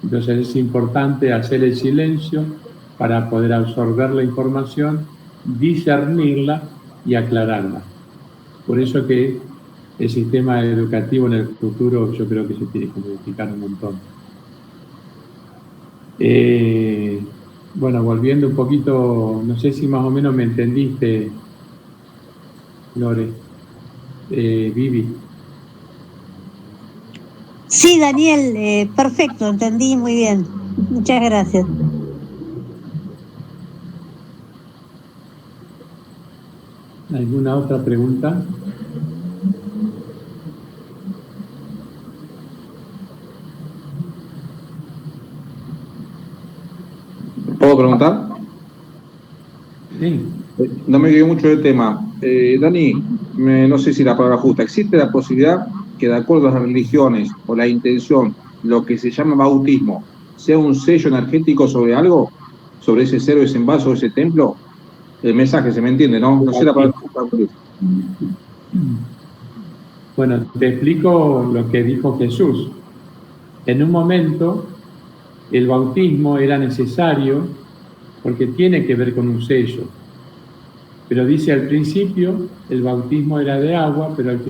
Entonces es importante hacer el silencio para poder absorber la información, discernirla y aclararla. Por eso que el sistema educativo en el futuro yo creo que se tiene que modificar un montón. Bueno, volviendo un poquito, no sé si más o menos me entendiste, Lore, Vivi. Sí, Daniel, perfecto, entendí muy bien. Muchas gracias. ¿Alguna otra pregunta? ¿Puedo preguntar? Sí. No me quedé mucho del tema. Dani, no sé si la palabra justa. ¿Existe la posibilidad que de acuerdo a las religiones o la intención, lo que se llama bautismo, sea un sello energético sobre algo? ¿Sobre ese cero, ese envaso, ese templo? El mensaje, ¿se me entiende, no? No sé la palabra justa. Bueno, te explico lo que dijo Jesús. En un momento, el bautismo era necesario porque tiene que ver con un sello. Pero dice al principio, el bautismo era de agua, pero al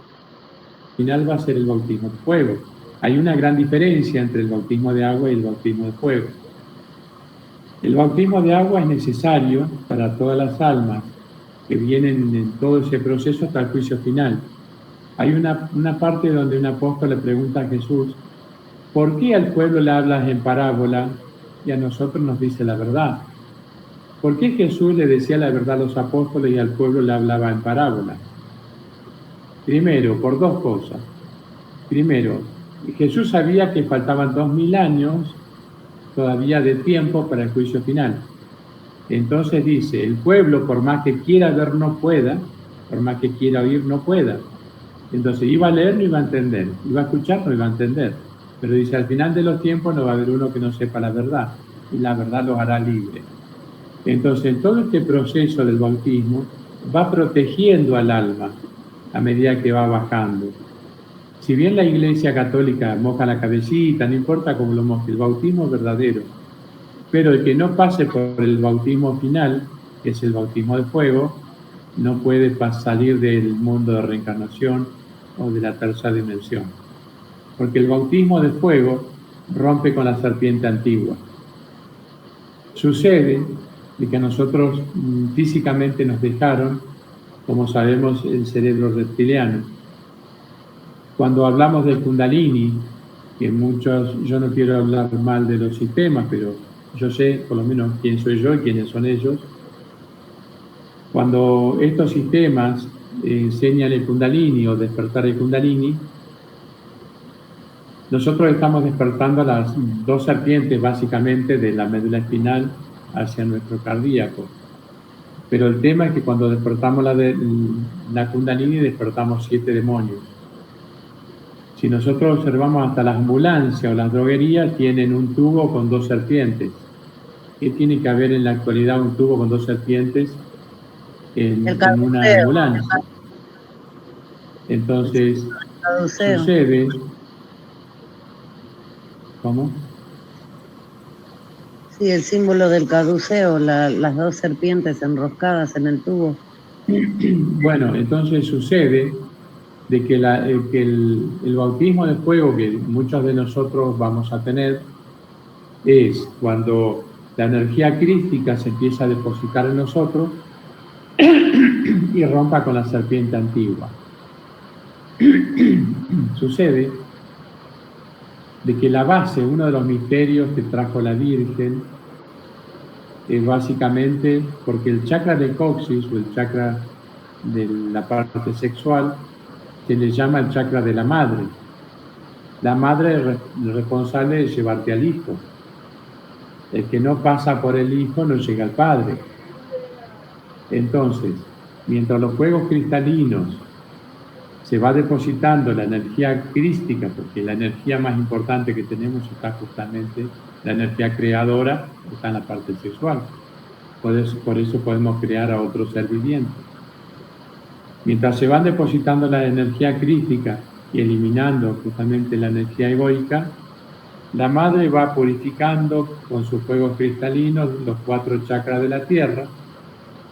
final va a ser el bautismo de fuego. Hay una gran diferencia entre el bautismo de agua y el bautismo de fuego. El bautismo de agua es necesario para todas las almas que vienen en todo ese proceso hasta el juicio final. Hay una parte donde un apóstol le pregunta a Jesús, ¿por qué al pueblo le hablas en parábola y a nosotros nos dice la verdad? ¿Por qué Jesús le decía la verdad a los apóstoles y al pueblo le hablaba en parábola? Primero, por dos cosas. Primero, Jesús sabía que faltaban 2000 años todavía de tiempo para el juicio final. Entonces dice, el pueblo por más que quiera ver no pueda, por más que quiera oír no pueda. Entonces iba a leer, no iba a entender, iba a escuchar, no iba a entender. Pero dice, al final de los tiempos no va a haber uno que no sepa la verdad, y la verdad los hará libres. Entonces, en todo este proceso del bautismo va protegiendo al alma a medida que va bajando. Si bien la Iglesia Católica moja la cabecita, no importa cómo lo moje, el bautismo es verdadero. Pero el que no pase por el bautismo final, que es el bautismo de fuego, no puede salir del mundo de reencarnación o de la tercera dimensión. Porque el bautismo de fuego rompe con la serpiente antigua. Sucede de que a nosotros físicamente nos dejaron, como sabemos, el cerebro reptiliano. Cuando hablamos del Kundalini, que muchos, yo no quiero hablar mal de los sistemas, pero yo sé por lo menos quién soy yo y quiénes son ellos. Cuando estos sistemas enseñan el Kundalini o despertar el Kundalini, nosotros estamos despertando a las dos serpientes básicamente de la médula espinal hacia nuestro cardíaco. Pero el tema es que cuando despertamos la Kundalini despertamos 7 demonios. Si nosotros observamos hasta las ambulancias o las droguerías tienen un tubo con 2 serpientes. ¿Qué tiene que haber en la actualidad un tubo con 2 serpientes en una ambulancia? Entonces, sucede... ¿Cómo? Sí, el símbolo del caduceo, las 2 serpientes enroscadas en el tubo. Bueno, entonces sucede de que, el bautismo de fuego que muchos de nosotros vamos a tener es cuando la energía crística se empieza a depositar en nosotros y rompa con la serpiente antigua. Sucede de que la base, uno de los misterios que trajo la Virgen, es básicamente porque el chakra de coxis, o el chakra de la parte sexual, se le llama el chakra de la madre. La madre es responsable de llevarte al hijo. El que no pasa por el hijo no llega al padre. Entonces, mientras los fuegos cristalinos se va depositando la energía crística, porque la energía más importante que tenemos está justamente la energía creadora, está en la parte sexual. Por eso podemos crear a otro ser viviente. Mientras se van depositando la energía crística y eliminando justamente la energía egoica, la madre va purificando con sus fuegos cristalinos los 4 chakras de la tierra,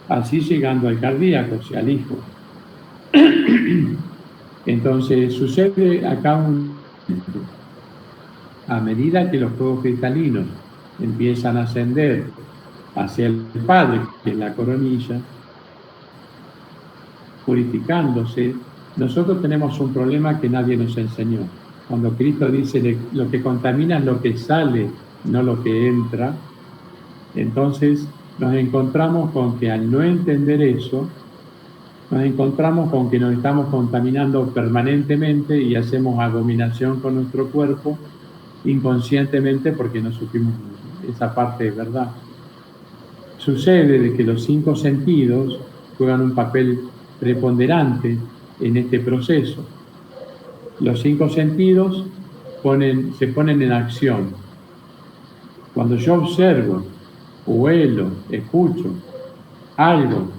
así llegando al cardíaco, o sea, al hijo. Entonces sucede acá a medida que los fuegos cristalinos empiezan a ascender hacia el Padre, que es la coronilla, purificándose, nosotros tenemos un problema que nadie nos enseñó. Cuando Cristo dice lo que contamina es lo que sale, no lo que entra, entonces nos encontramos con que al no entender eso, nos encontramos con que nos estamos contaminando permanentemente y hacemos abominación con nuestro cuerpo inconscientemente porque no supimos esa parte de verdad. Sucede de que los 5 sentidos juegan un papel preponderante en este proceso. Los 5 sentidos se ponen en acción. Cuando yo observo, huelo, escucho algo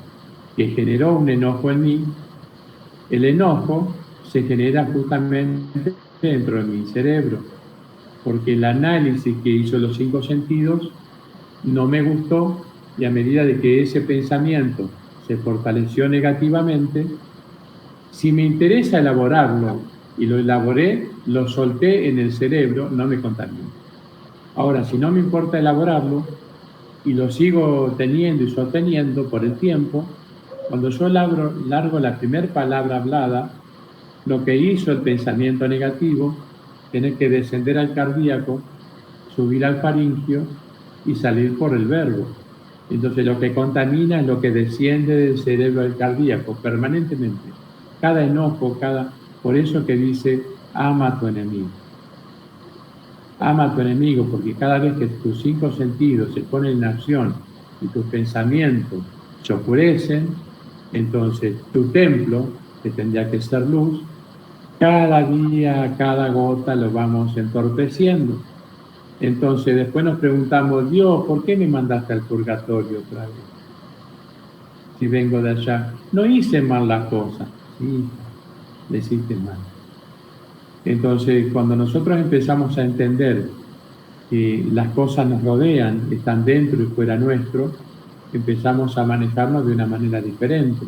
que generó un enojo en mí, el enojo se genera justamente dentro de mi cerebro, porque el análisis que hizo los 5 sentidos no me gustó, y a medida de que ese pensamiento se fortaleció negativamente, si me interesa elaborarlo y lo elaboré, lo solté en el cerebro, no me contamina. Ahora, si no me importa elaborarlo y lo sigo teniendo y sosteniendo por el tiempo, cuando yo largo la primera palabra hablada, lo que hizo el pensamiento negativo tiene que descender al cardíaco, subir al faringio y salir por el verbo. Entonces lo que contamina es lo que desciende del cerebro al cardíaco permanentemente. Cada enojo, por eso que dice, ama a tu enemigo. Ama a tu enemigo, porque cada vez que tus 5 sentidos se ponen en acción y tus pensamientos se oscurecen, entonces tu templo, que tendría que ser luz, cada día, cada gota lo vamos entorpeciendo. Entonces después nos preguntamos, Dios, ¿por qué me mandaste al purgatorio otra vez? Si vengo de allá, no hice mal las cosas. Sí, le hiciste mal. Entonces, cuando nosotros empezamos a entender que las cosas nos rodean, están dentro y fuera nuestro, empezamos a manejarnos de una manera diferente.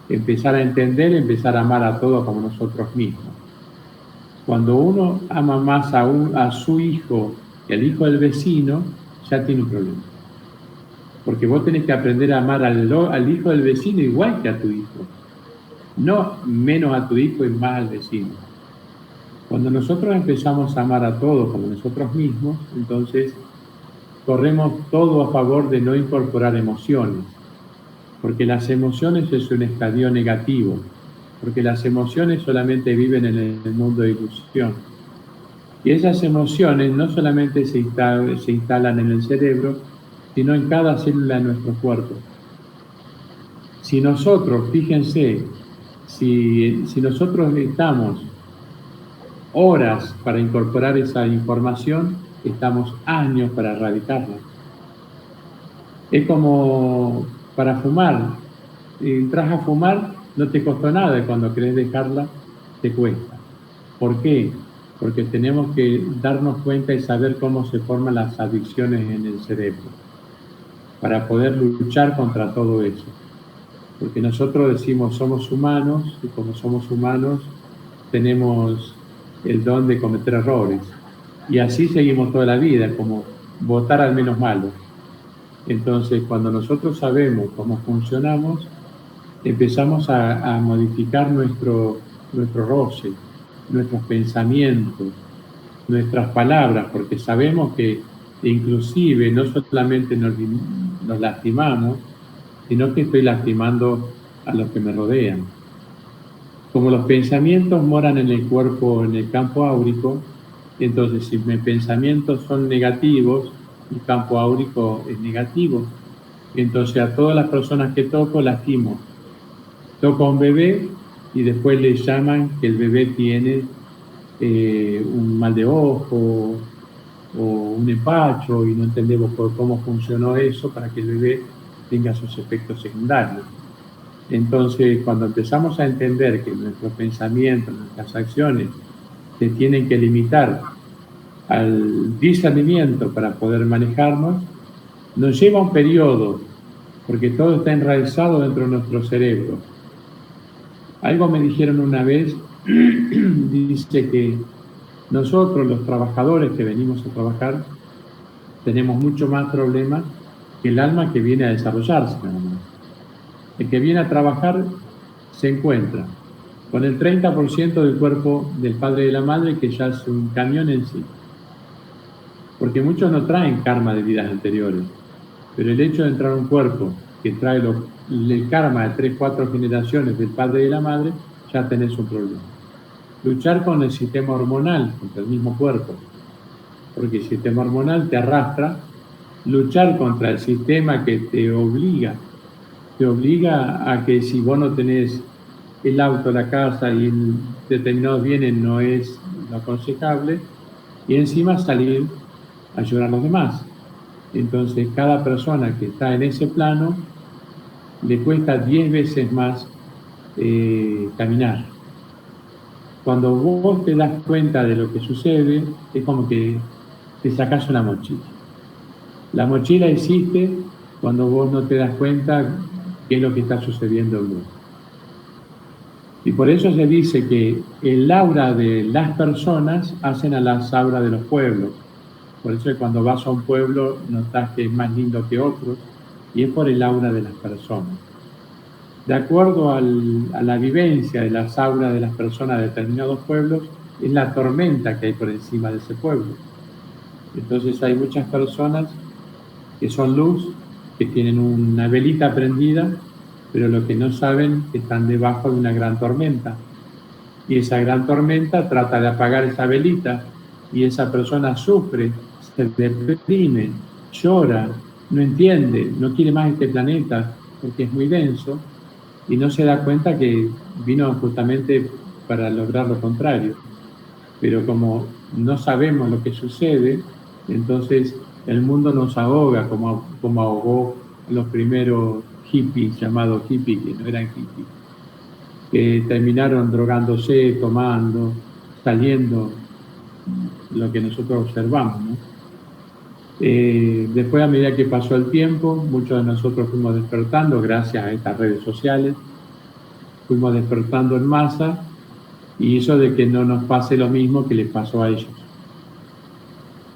Empezar a entender, empezar a amar a todos como nosotros mismos. Cuando uno ama más a su hijo que al hijo del vecino, ya tiene un problema. Porque vos tenés que aprender a amar al hijo del vecino igual que a tu hijo. No menos a tu hijo y más al vecino. Cuando nosotros empezamos a amar a todos como nosotros mismos, entonces corremos todo a favor de no incorporar emociones. Porque las emociones es un estadio negativo. Porque las emociones solamente viven en el mundo de ilusión. Y esas emociones no solamente se instalan en el cerebro, sino en cada célula de nuestro cuerpo. Si nosotros, fíjense, si nosotros estamos horas para incorporar esa información, estamos años para erradicarla. Es como para fumar. Entras a fumar, no te costó nada, y cuando querés dejarla, te cuesta. ¿Por qué? Porque tenemos que darnos cuenta y saber cómo se forman las adicciones en el cerebro, para poder luchar contra todo eso. porque nosotros decimos somos humanos y como somos humanos tenemos el don de cometer errores. Y así seguimos toda la vida, como votar al menos malo. Entonces, cuando nosotros sabemos cómo funcionamos, empezamos a modificar nuestro roce, nuestros pensamientos, nuestras palabras, porque sabemos que inclusive no solamente nos lastimamos, sino que estoy lastimando a los que me rodean. Como los pensamientos moran en el cuerpo, en el campo áurico, entonces si mis pensamientos son negativos, el campo áurico es negativo. Entonces a todas las personas que toco, lastimo. Toco a un bebé y después le llaman que el bebé tiene un mal de ojo o un empacho, y no entendemos cómo funcionó eso para que el bebé tenga sus efectos secundarios. Entonces, cuando empezamos a entender que nuestros pensamientos, nuestras acciones se tienen que limitar al discernimiento para poder manejarnos, nos lleva un periodo, porque todo está enraizado dentro de nuestro cerebro. Algo me dijeron una vez, dice que nosotros, los trabajadores que venimos a trabajar, tenemos mucho más problemas que el alma que viene a desarrollarse, nada más. El que viene a trabajar se encuentra con el 30% del cuerpo del padre y de la madre, que ya es un camión en sí. Porque muchos no traen karma de vidas anteriores, pero el hecho de entrar a un cuerpo que trae el karma de 3-4 generaciones del padre y de la madre, ya tenés un problema. Luchar con el sistema hormonal, contra el mismo cuerpo, porque el sistema hormonal te arrastra. Luchar contra el sistema que te obliga a que si vos no tenés el auto, la casa y determinados bienes no es lo aconsejable, y encima salir a ayudar a los demás. Entonces cada persona que está en ese plano le cuesta 10 veces más caminar. Cuando vos te das cuenta de lo que sucede, es como que te sacás una mochila. La mochila existe cuando vos no te das cuenta qué es lo que está sucediendo en vos. Y por eso se dice que el aura de las personas hacen a las auras de los pueblos. Por eso cuando vas a un pueblo notas que es más lindo que otros, y es por el aura de las personas. De acuerdo a la vivencia de las auras de las personas de determinados pueblos, es la tormenta que hay por encima de ese pueblo. Entonces hay muchas personas que son luz, que tienen una velita prendida, pero lo que no saben es que están debajo de una gran tormenta. Y esa gran tormenta trata de apagar esa velita, y esa persona sufre, se deprime, llora, no entiende, no quiere más este planeta porque es muy denso, y no se da cuenta que vino justamente para lograr lo contrario. Pero como no sabemos lo que sucede, entonces el mundo nos ahoga, como ahogó los primeros hippies, llamados hippies, que no eran hippies, que terminaron drogándose, tomando, saliendo, lo que nosotros observamos, ¿no? Después, a medida que pasó el tiempo, muchos de nosotros fuimos despertando gracias a estas redes sociales, fuimos despertando en masa, y hizo de que no nos pase lo mismo que les pasó a ellos.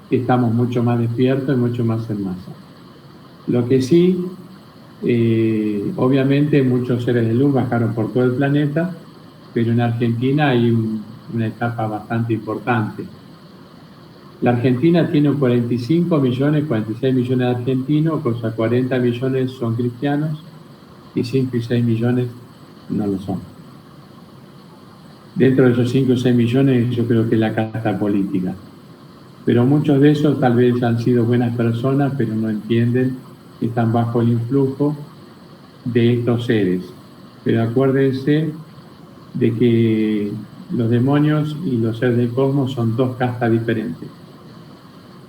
Estamos mucho más despiertos y mucho más en masa. Lo que sí, obviamente muchos seres de luz bajaron por todo el planeta, pero en Argentina hay una etapa bastante importante. La Argentina tiene 45 millones, 46 millones de argentinos, cosa 40 millones son cristianos y 5 y 6 millones no lo son. Dentro de esos 5 o 6 millones yo creo que es la casta política. Pero muchos de esos tal vez han sido buenas personas, pero no entienden que están bajo el influjo de estos seres. Pero acuérdense de que los demonios y los seres del cosmos son dos castas diferentes.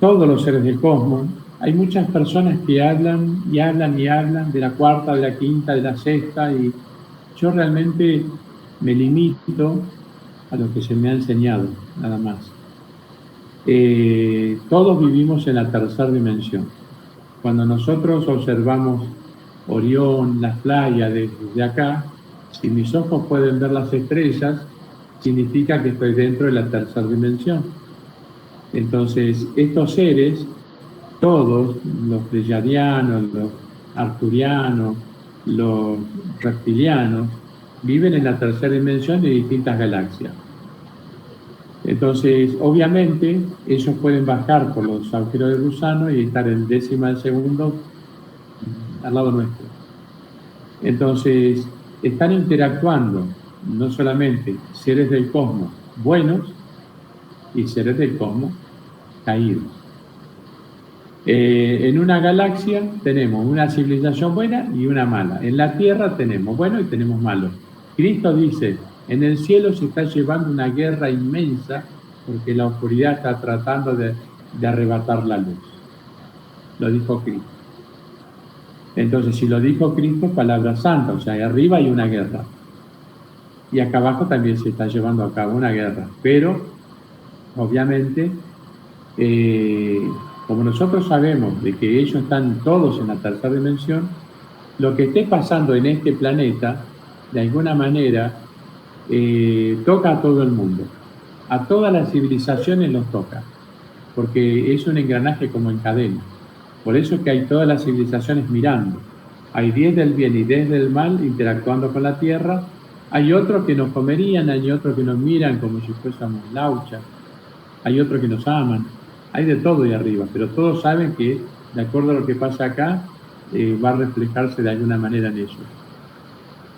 Todos los seres del cosmos, hay muchas personas que hablan y hablan y hablan de la cuarta, de la quinta, de la sexta, y yo realmente me limito a lo que se me ha enseñado, nada más. Todos vivimos en la tercera dimensión. Cuando nosotros observamos Orión, las playas desde acá, si mis ojos pueden ver las estrellas, significa que estoy dentro de la tercera dimensión. Entonces, estos seres, todos, los pleyadianos, los arturianos, los reptilianos, viven en la tercera dimensión de distintas galaxias. Entonces, obviamente, ellos pueden bajar por los agujeros de gusano y estar en décima de segundo al lado nuestro. Entonces, están interactuando no solamente seres del cosmos buenos y seres del cosmos caídos. En una galaxia tenemos una civilización buena y una mala. En la Tierra tenemos buenos y tenemos malos. Cristo dice, en el cielo se está llevando una guerra inmensa porque la oscuridad está tratando de arrebatar la luz. Lo dijo Cristo. Entonces, si lo dijo Cristo, palabra santa, o sea, ahí arriba hay una guerra. Y acá abajo también se está llevando a cabo una guerra. Pero, obviamente, como nosotros sabemos de que ellos están todos en la tercera dimensión, lo que esté pasando en este planeta, de alguna manera, toca a todo el mundo. A todas las civilizaciones los toca, porque es un engranaje como en cadena. Por eso es que hay todas las civilizaciones mirando. Hay 10 del bien y 10 del mal interactuando con la Tierra. Hay otros que nos comerían, hay otros que nos miran como si fuésemos lauchas. Hay otros que nos aman. Hay de todo ahí arriba, pero todos saben que, de acuerdo a lo que pasa acá, va a reflejarse de alguna manera en ellos.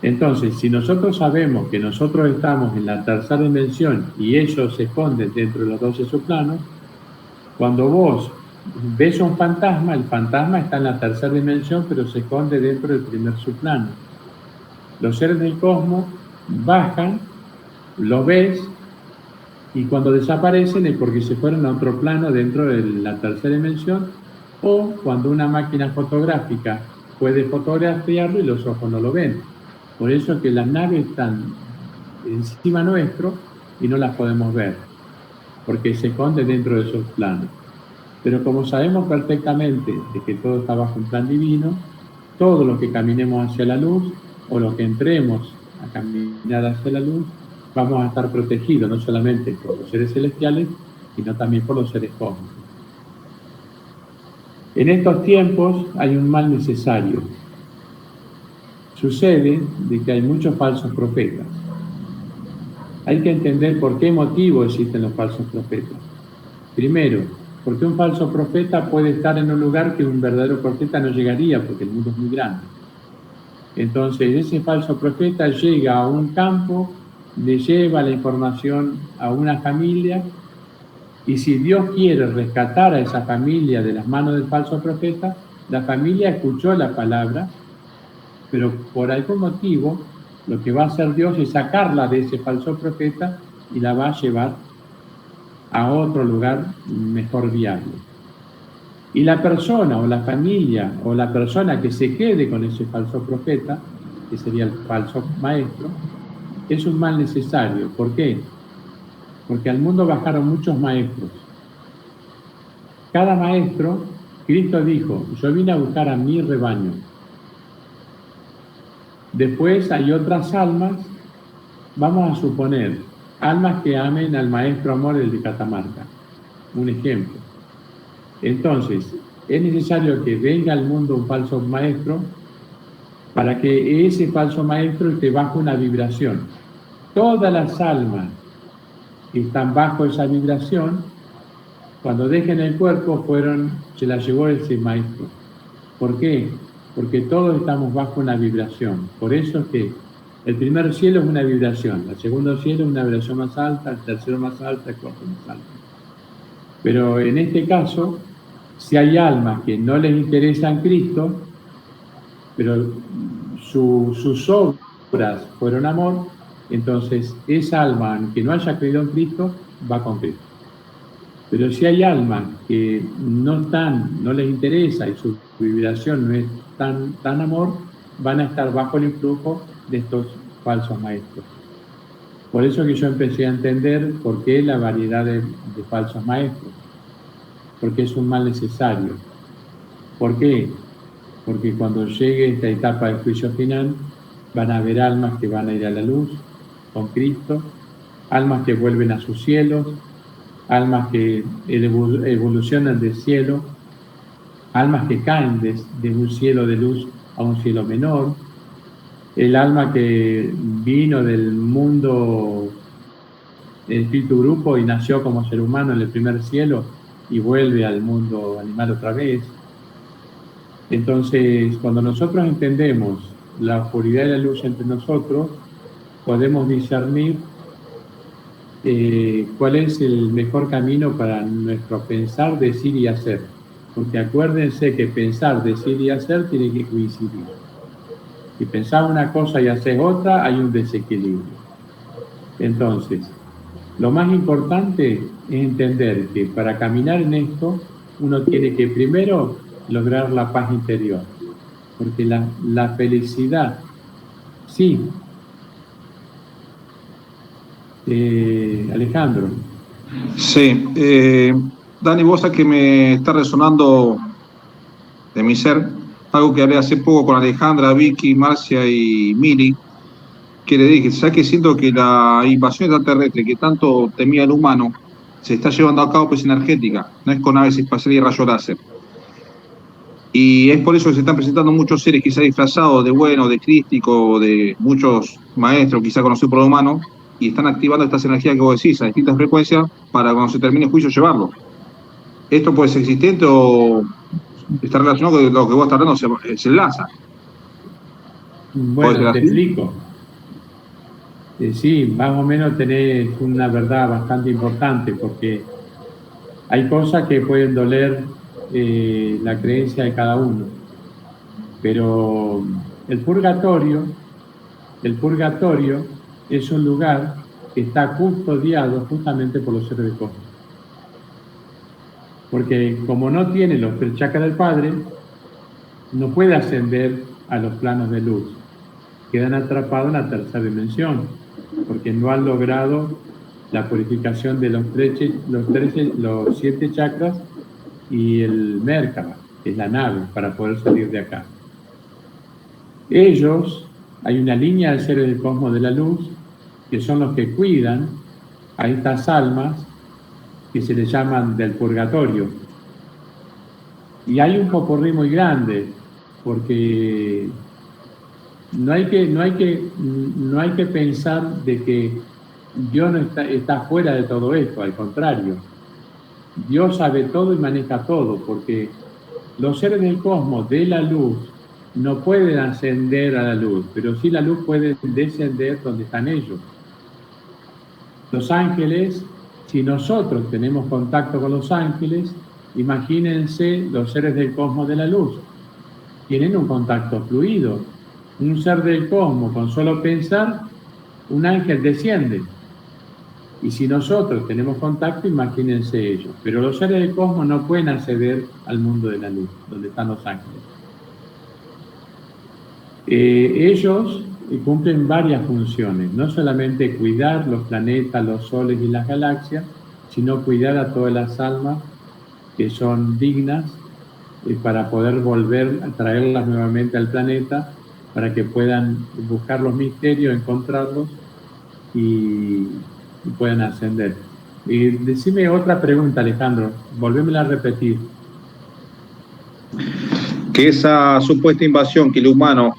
Entonces, si nosotros sabemos que nosotros estamos en la tercera dimensión y ellos se esconden dentro de los 12 subplanos, cuando vos ves un fantasma, el fantasma está en la tercera dimensión, pero se esconde dentro del primer subplano. Los seres del cosmos bajan, lo ves, y cuando desaparecen es porque se fueron a otro plano dentro de la tercera dimensión, o cuando una máquina fotográfica puede fotografiarlo y los ojos no lo ven. Por eso es que las naves están encima nuestro y no las podemos ver, porque se esconde dentro de esos planos. Pero como sabemos perfectamente de que todo está bajo un plan divino, todo lo que caminemos hacia la luz o lo que entremos a caminar hacia la luz, vamos a estar protegidos no solamente por los seres celestiales, sino también por los seres cósmicos. En estos tiempos hay un mal necesario. Sucede de que hay muchos falsos profetas. Hay que entender por qué motivo existen los falsos profetas. Primero, porque un falso profeta puede estar en un lugar que un verdadero profeta no llegaría, porque el mundo es muy grande. Entonces, ese falso profeta llega a un campo, le lleva la información a una familia, y si Dios quiere rescatar a esa familia de las manos del falso profeta, la familia escuchó la palabra, pero por algún motivo lo que va a hacer Dios es sacarla de ese falso profeta y la va a llevar a otro lugar mejor viable. Y la persona o la familia o la persona que se quede con ese falso profeta, que sería el falso maestro, es un mal necesario. ¿Por qué? Porque al mundo bajaron muchos maestros. Cada maestro, Cristo dijo, yo vine a buscar a mi rebaño. Después hay otras almas, vamos a suponer, almas que amen al maestro amor, el de Catamarca. Un ejemplo. Entonces, es necesario que venga al mundo un falso maestro para que ese falso maestro esté bajo una vibración. Todas las almas que están bajo esa vibración, cuando dejen el cuerpo, se la llevó ese maestro. ¿Por qué? Porque todos estamos bajo una vibración. Por eso es que el primer cielo es una vibración, el segundo cielo es una vibración más alta, el tercero más alta, el cuarto más alta. Pero en este caso, si hay almas que no les interesan Cristo, pero sus obras fueron amor, entonces esa alma que no haya creído en Cristo va con Cristo. Pero si hay almas que no les interesa y su vibración no es tan amor, van a estar bajo el influjo de estos falsos maestros. Por eso que yo empecé a entender por qué la variedad de falsos maestros, porque es un mal necesario. ¿Por qué? porque cuando llegue esta etapa del juicio final, van a haber almas que van a ir a la luz con Cristo, almas que vuelven a sus cielos, almas que evolucionan del cielo, almas que caen de un cielo de luz a un cielo menor, el alma que vino del mundo del espíritu grupo y nació como ser humano en el primer cielo y vuelve al mundo animal otra vez. Entonces, cuando nosotros entendemos la oscuridad y la luz entre nosotros, podemos discernir cuál es el mejor camino para nuestro pensar, decir y hacer. Porque acuérdense que pensar, decir y hacer tiene que coincidir. Si pensás una cosa y haces otra, hay un desequilibrio. Entonces, lo más importante es entender que para caminar en esto, uno tiene que primero lograr la paz interior. Porque la felicidad, sí. Alejandro. Sí, Dani, vos sabés que me está resonando de mi ser algo que hablé hace poco con Alejandra, Vicky, Marcia y Mili, que le dije, ¿sabes que siento que la invasión extraterrestre que tanto temía el humano se está llevando a cabo pues energética, no es con naves espaciales y rayos láser? Y es por eso que se están presentando muchos seres quizá disfrazados de bueno, de crístico, de muchos maestros quizá conocidos por el humano, y están activando estas energías que vos decís a distintas frecuencias para cuando se termine el juicio llevarlo. ¿Esto puede ser existente o está relacionado con lo que vos estás hablando? Se enlaza. Bueno, te explico. Sí, más o menos tenés una verdad bastante importante, porque hay cosas que pueden doler la creencia de cada uno, pero el purgatorio es un lugar que está custodiado justamente por los seres del cosmos. Porque como no tiene los 3 chakras del Padre, no puede ascender a los planos de luz. Quedan atrapados en la tercera dimensión, porque no han logrado la purificación de los 7 chakras y el Merkaba, que es la nave, para poder salir de acá. Ellos, hay una línea de seres del cosmos de la luz, que son los que cuidan a estas almas que se les llaman del purgatorio. Y hay un popurrí muy grande, porque no hay que pensar de que Dios no está fuera de todo esto, al contrario. Dios sabe todo y maneja todo, porque los seres del cosmos de la luz no pueden ascender a la luz, pero sí la luz puede descender donde están ellos. Los ángeles, si nosotros tenemos contacto con los ángeles, imagínense los seres del cosmos de la luz. Tienen un contacto fluido. Un ser del cosmos, con solo pensar, un ángel desciende. Y si nosotros tenemos contacto, imagínense ellos. Pero los seres del cosmos no pueden acceder al mundo de la luz, donde están los ángeles. Ellos cumplen varias funciones, no solamente cuidar los planetas, los soles y las galaxias, sino cuidar a todas las almas que son dignas para poder volver a traerlas nuevamente al planeta, para que puedan buscar los misterios, encontrarlos y puedan ascender. Decime otra pregunta, Alejandro, volvémela a repetir. Que esa supuesta invasión que el humano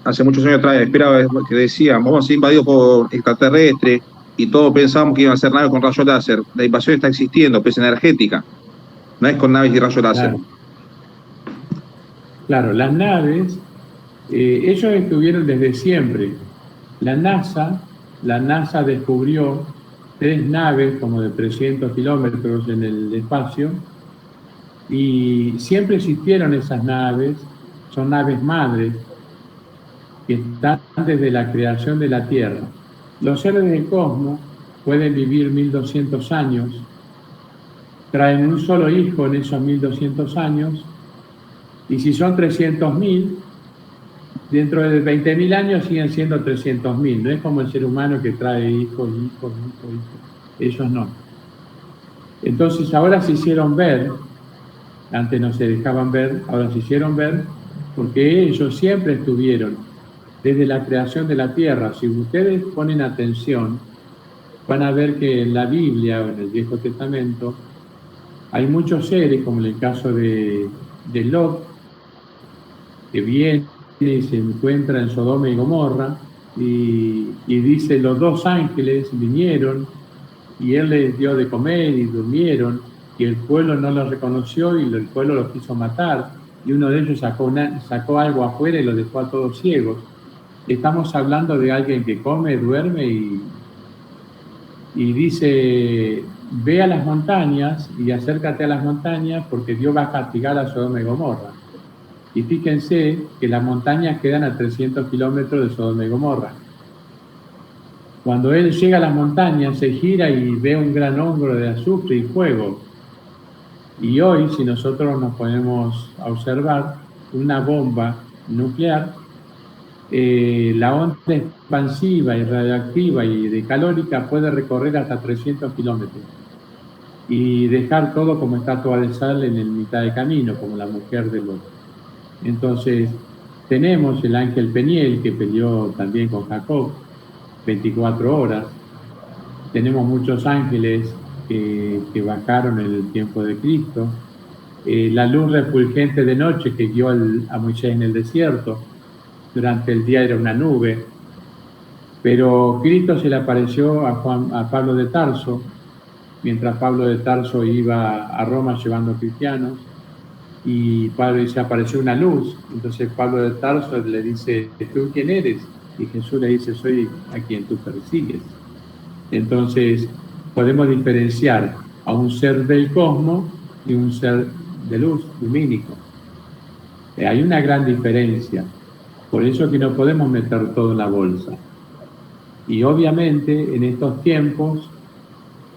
hace muchos años atrás esperaba, que decía, vamos a ser invadidos por extraterrestres, y todos pensábamos que iban a ser naves con rayos láser. La invasión está existiendo, pues energética, no es con naves y rayos láser. Claro, las naves, ellos estuvieron desde siempre. La NASA descubrió 3 naves como de 300 kilómetros en el espacio, y siempre existieron esas naves, son naves madres, que están desde la creación de la Tierra. Los seres del cosmos pueden vivir 1200 años, traen un solo hijo en esos 1200 años, y si son 300.000, dentro de 20.000 años siguen siendo 300.000. No es como el ser humano que trae hijos. Ellos no. Entonces ahora se hicieron ver, antes no se dejaban ver, ahora se hicieron ver, porque ellos siempre estuvieron desde la creación de la tierra. Si ustedes ponen atención, van a ver que en la Biblia o en el Viejo Testamento hay muchos seres, como en el caso de Lot, que viene y se encuentra en Sodoma y Gomorra, y dice, los dos ángeles vinieron y él les dio de comer y durmieron, y el pueblo no los reconoció y el pueblo los quiso matar, y uno de ellos sacó algo afuera y los dejó a todos ciegos. Estamos hablando de alguien que come, duerme y dice, ve a las montañas y acércate a las montañas porque Dios va a castigar a Sodoma y Gomorra. Y fíjense que las montañas quedan a 300 kilómetros de Sodoma y Gomorra. Cuando él llega a las montañas, se gira y ve un gran hongo de azufre y fuego. Y hoy, si nosotros nos ponemos a observar una bomba nuclear, la onda expansiva y radioactiva y de calórica puede recorrer hasta 300 kilómetros y dejar todo como estatua de sal en el mitad de camino, como la mujer de Lot. Entonces, tenemos el ángel Peniel, que peleó también con Jacob 24 horas. Tenemos muchos ángeles que bajaron en el tiempo de Cristo. La luz refulgente de noche que guió a Moisés en el desierto. Durante el día era una nube. Pero Cristo se le apareció a Pablo de Tarso, mientras Pablo de Tarso iba a Roma llevando cristianos. Y Pablo dice, apareció una luz. Entonces Pablo de Tarso le dice, ¿tú quién eres? Y Jesús le dice, soy a quien tú persigues. Entonces podemos diferenciar a un ser del cosmos y un ser de luz, lumínico. Hay una gran diferencia. Por eso que no podemos meter todo en la bolsa. Y obviamente en estos tiempos,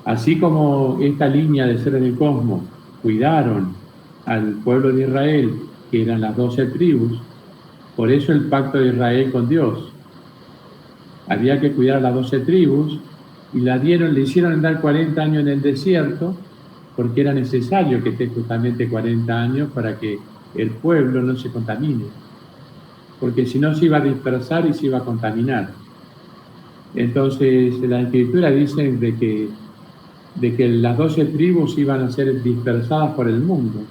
así como esta línea de seres del cosmos cuidaron al pueblo de Israel, que eran las 12 tribus, por eso el pacto de Israel con Dios. Había que cuidar a las 12 tribus y le hicieron andar 40 años en el desierto, porque era necesario que esté justamente 40 años para que el pueblo no se contamine, porque si no se iba a dispersar y se iba a contaminar. Entonces la Escritura dice de que las 12 tribus iban a ser dispersadas por el mundo.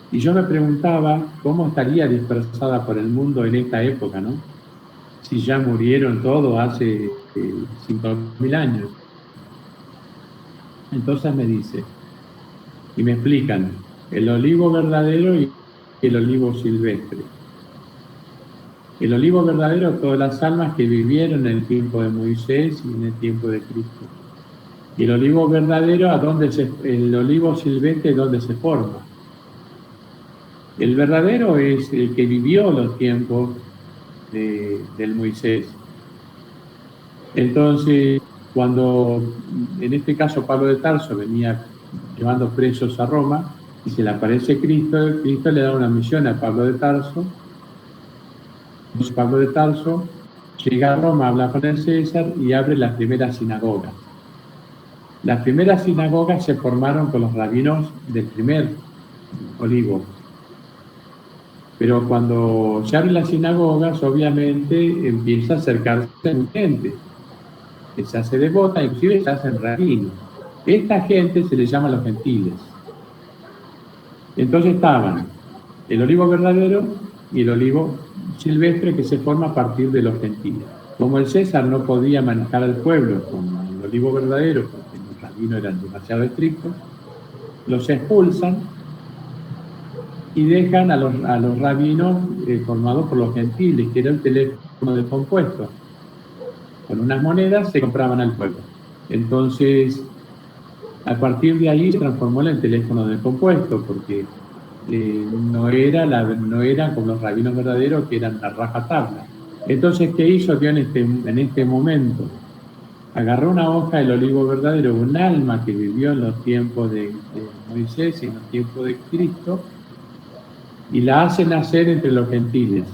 Y yo me preguntaba cómo estaría dispersada por el mundo en esta época, ¿no? Si ya murieron todos hace 5.000 años. Entonces me dice, y me explican, el olivo verdadero y el olivo silvestre. El olivo verdadero, todas las almas que vivieron en el tiempo de Moisés y en el tiempo de Cristo. Y el olivo verdadero, el olivo silvestre, ¿dónde se forma? El verdadero es el que vivió los tiempos del Moisés. Entonces, cuando en este caso Pablo de Tarso venía llevando presos a Roma y se le aparece Cristo, Cristo le da una misión a Pablo de Tarso. Entonces Pablo de Tarso llega a Roma, habla con el César y abre las primeras sinagogas. Las primeras sinagogas se formaron con los rabinos del primer olivo. Pero cuando se abren las sinagogas, obviamente empieza a acercarse gente, que se hace devota, inclusive se hacen rabinos. Esta gente se les llama los gentiles. Entonces estaban el olivo verdadero y el olivo silvestre, que se forma a partir de los gentiles. Como el César no podía manejar al pueblo con el olivo verdadero, porque los rabinos eran demasiado estrictos, los expulsan y dejan a los rabinos formados por los gentiles, que era el teléfono de compuesto. Con unas monedas se compraban al pueblo. Entonces, a partir de ahí se transformó en el teléfono de compuesto, porque no eran como los rabinos verdaderos, que eran la rajatabla. Entonces, ¿qué hizo Dios en este momento? Agarró una hoja del olivo verdadero, un alma que vivió en los tiempos de Moisés y en los tiempos de Cristo, y la hace nacer entre los gentiles.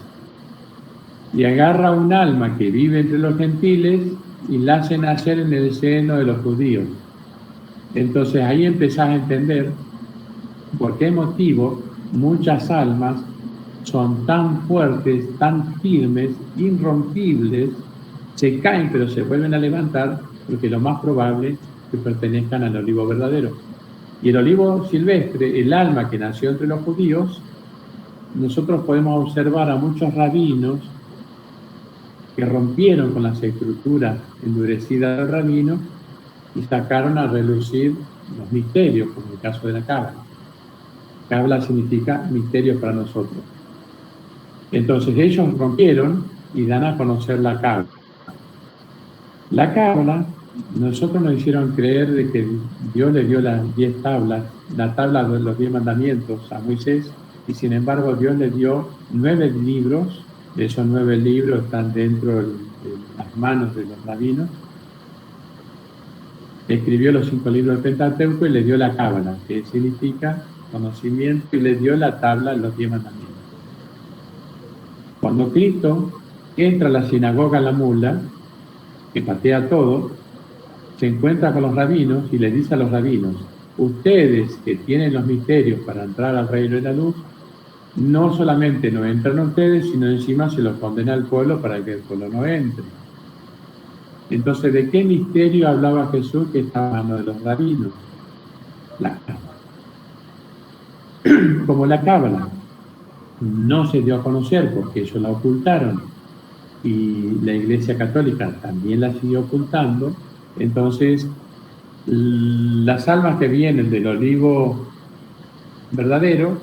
Y agarra un alma que vive entre los gentiles y la hace nacer en el seno de los judíos. Entonces ahí empezás a entender por qué motivo muchas almas son tan fuertes, tan firmes, irrompibles, se caen pero se vuelven a levantar, porque lo más probable es que pertenezcan al olivo verdadero. Y el olivo silvestre, el alma que nació entre los judíos, nosotros podemos observar a muchos rabinos que rompieron con las estructuras endurecidas del rabino y sacaron a relucir los misterios, como el caso de la Cábala. Cábala significa misterio para nosotros. Entonces ellos rompieron y dan a conocer la Cábala. La Cábala, nosotros nos hicieron creer de que Dios le dio las 10 tablas, la tabla de los 10 mandamientos a Moisés, y sin embargo Dios le dio 9 libros. Esos 9 libros están dentro de las manos de los rabinos. Escribió los 5 libros del Pentateuco y le dio la Cábala, que significa conocimiento, y le dio la tabla, los 10 mandamientos. Cuando Cristo entra a la sinagoga La Mula, que patea todo, se encuentra con los rabinos y le dice a los rabinos: ustedes que tienen los misterios para entrar al reino de la luz, no solamente no entran ustedes, sino encima se los condena al pueblo para que el pueblo no entre. Entonces, ¿de qué misterio hablaba Jesús que estaba en mano de los rabinos? La Cábala. Como la Cábala no se dio a conocer porque ellos la ocultaron y la Iglesia Católica también la siguió ocultando, entonces las almas que vienen del olivo verdadero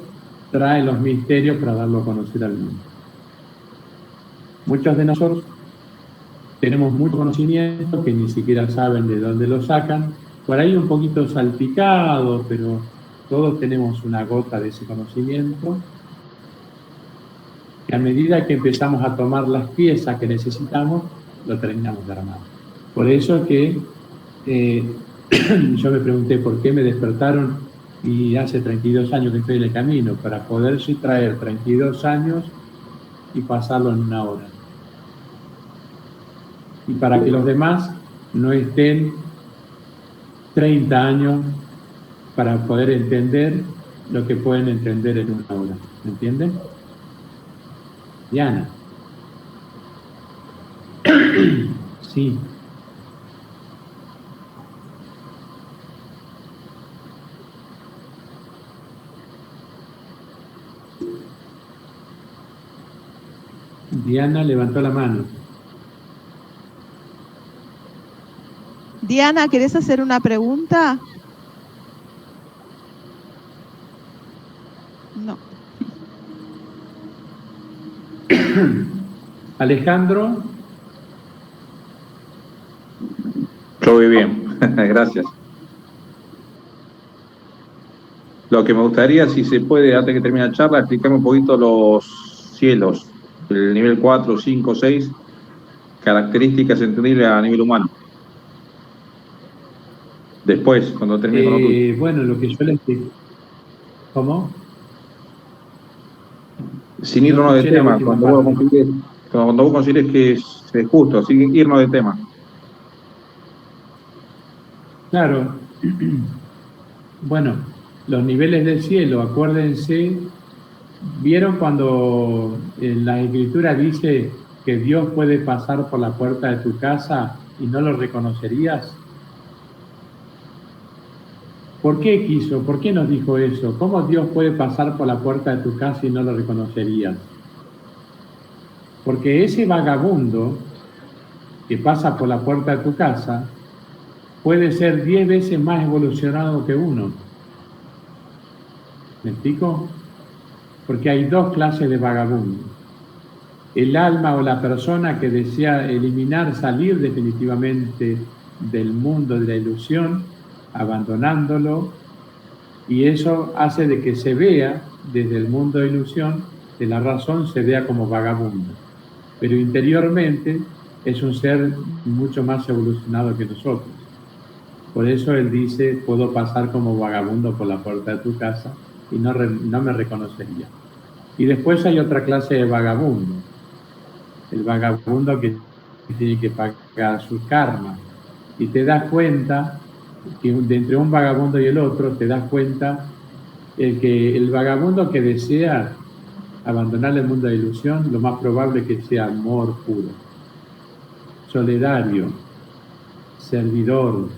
traen los misterios para darlo a conocer al mundo. Muchos de nosotros tenemos mucho conocimiento que ni siquiera saben de dónde lo sacan, por ahí un poquito salpicado, pero todos tenemos una gota de ese conocimiento, que a medida que empezamos a tomar las piezas que necesitamos, lo terminamos derramando. Por eso que yo me pregunté por qué me despertaron, y hace 32 años que estoy en el camino, para poder traer 32 años y pasarlo en 1 hora. Y para que los demás no estén 30 años para poder entender lo que pueden entender en 1 hora. ¿Me entienden? Diana. Sí. Diana levantó la mano. Diana, ¿querés hacer una pregunta? No. Alejandro. Yo voy bien, gracias. Lo que me gustaría, si se puede, antes que termine la charla, explicarme un poquito los cielos, el nivel 4, 5, 6, características entendibles a nivel humano. Después, cuando termine con otro. Bueno, lo que yo les digo. ¿Cómo? Sin irnos de tema, cuando vos consideres que es justo, sin irnos de tema. Claro. Bueno, los niveles del cielo, acuérdense, ¿vieron cuando en la Escritura dice que Dios puede pasar por la puerta de tu casa y no lo reconocerías? ¿Por qué quiso? ¿Por qué nos dijo eso? ¿Cómo Dios puede pasar por la puerta de tu casa y no lo reconocerías? Porque ese vagabundo que pasa por la puerta de tu casa puede ser 10 veces más evolucionado que uno. ¿Me explico? Porque hay 2 clases de vagabundos. El alma o la persona que desea eliminar, salir definitivamente del mundo de la ilusión, abandonándolo, y eso hace de que se vea desde el mundo de ilusión, de la razón, se vea como vagabundo. Pero interiormente es un ser mucho más evolucionado que nosotros. Por eso él dice, puedo pasar como vagabundo por la puerta de tu casa y no me reconocería. Y después hay otra clase de vagabundo. El vagabundo que tiene que pagar su karma. Y te das cuenta que entre un vagabundo y el otro, te das cuenta que el vagabundo que desea abandonar el mundo de ilusión, lo más probable es que sea amor puro, solidario, servidor,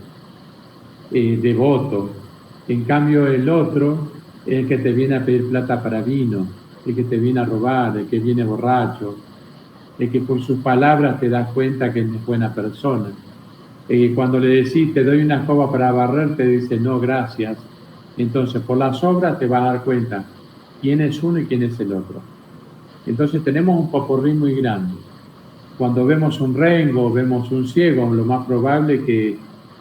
devoto. En cambio el otro es el que te viene a pedir plata para vino, el que te viene a robar, el que viene borracho, el que por sus palabras te das cuenta que no es buena persona. Cuando le decís te doy una escoba para barrer, te dice no, gracias. Entonces por las obras te vas a dar cuenta quién es uno y quién es el otro. Entonces tenemos un popurrí muy grande. Cuando vemos un rengo, vemos un ciego, lo más probable es que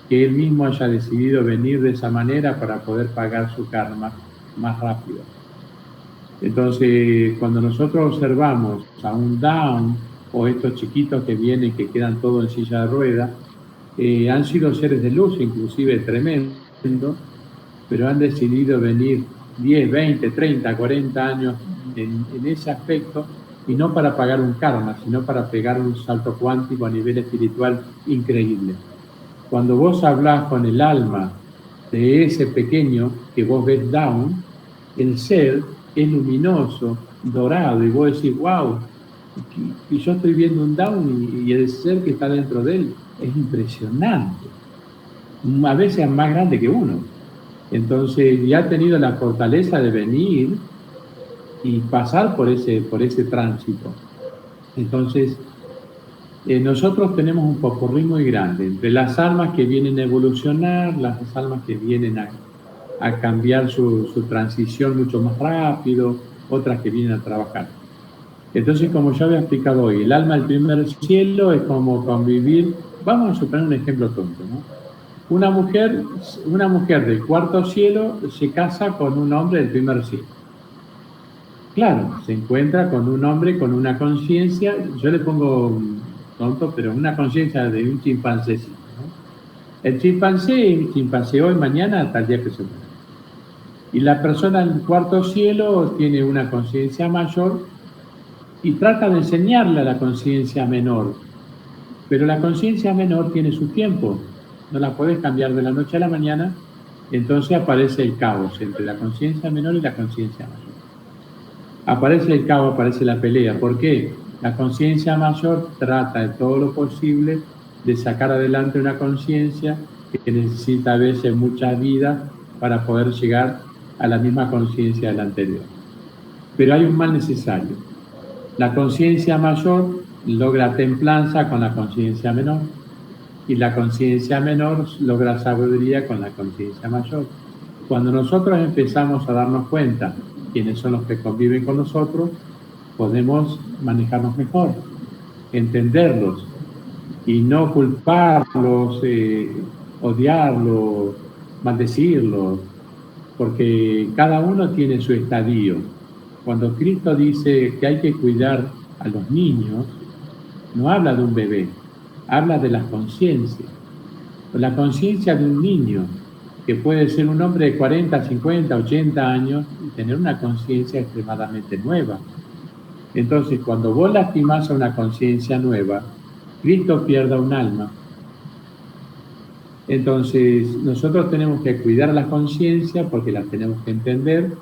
él mismo haya decidido venir de esa manera para poder pagar su karma más rápido. Entonces, cuando nosotros observamos a un down o estos chiquitos que vienen, que quedan todos en silla de ruedas, han sido seres de luz, inclusive tremendo, pero han decidido venir 10, 20, 30, 40 años en ese aspecto, y no para pagar un karma, sino para pegar un salto cuántico a nivel espiritual increíble. Cuando vos hablás con el alma de ese pequeño que vos ves down, el ser es luminoso, dorado, y vos decís, wow, y yo estoy viendo un down y el ser que está dentro de él es impresionante, a veces más grande que uno. Entonces ya ha tenido la fortaleza de venir y pasar por ese tránsito. Entonces, nosotros tenemos un popurrí muy grande entre las almas que vienen a evolucionar, las almas que vienen a cambiar su transición mucho más rápido, otras que vienen a trabajar. Entonces, como ya había explicado hoy, el alma del primer cielo es como convivir, vamos a suponer un ejemplo tonto, ¿no? Una mujer del cuarto cielo se casa con un hombre del primer cielo. Claro, se encuentra con un hombre con una conciencia, yo le pongo tonto, pero una conciencia de un chimpancécito, ¿no? El chimpancé hoy, mañana, hasta el día que se muere. Y la persona del cuarto cielo tiene una conciencia mayor y trata de enseñarle a la conciencia menor. Pero la conciencia menor tiene su tiempo, no la puedes cambiar de la noche a la mañana, entonces aparece el caos entre la conciencia menor y la conciencia mayor. Aparece el caos, aparece la pelea. ¿Por qué? La conciencia mayor trata de todo lo posible de sacar adelante una conciencia que necesita a veces mucha vida para poder llegar a la misma conciencia de la anterior. Pero hay un mal necesario. La conciencia mayor logra templanza con la conciencia menor y la conciencia menor logra sabiduría con la conciencia mayor. Cuando nosotros empezamos a darnos cuenta quiénes son los que conviven con nosotros, podemos manejarnos mejor, entenderlos y no culparlos, odiarlos, maldecirlos, porque cada uno tiene su estadio. Cuando Cristo dice que hay que cuidar a los niños, no habla de un bebé, habla de la conciencia. La conciencia de un niño, que puede ser un hombre de 40, 50, 80 años y tener una conciencia extremadamente nueva. Entonces, cuando vos lastimás a una conciencia nueva, Cristo pierde un alma. Entonces, nosotros tenemos que cuidar la conciencia porque la tenemos que entender,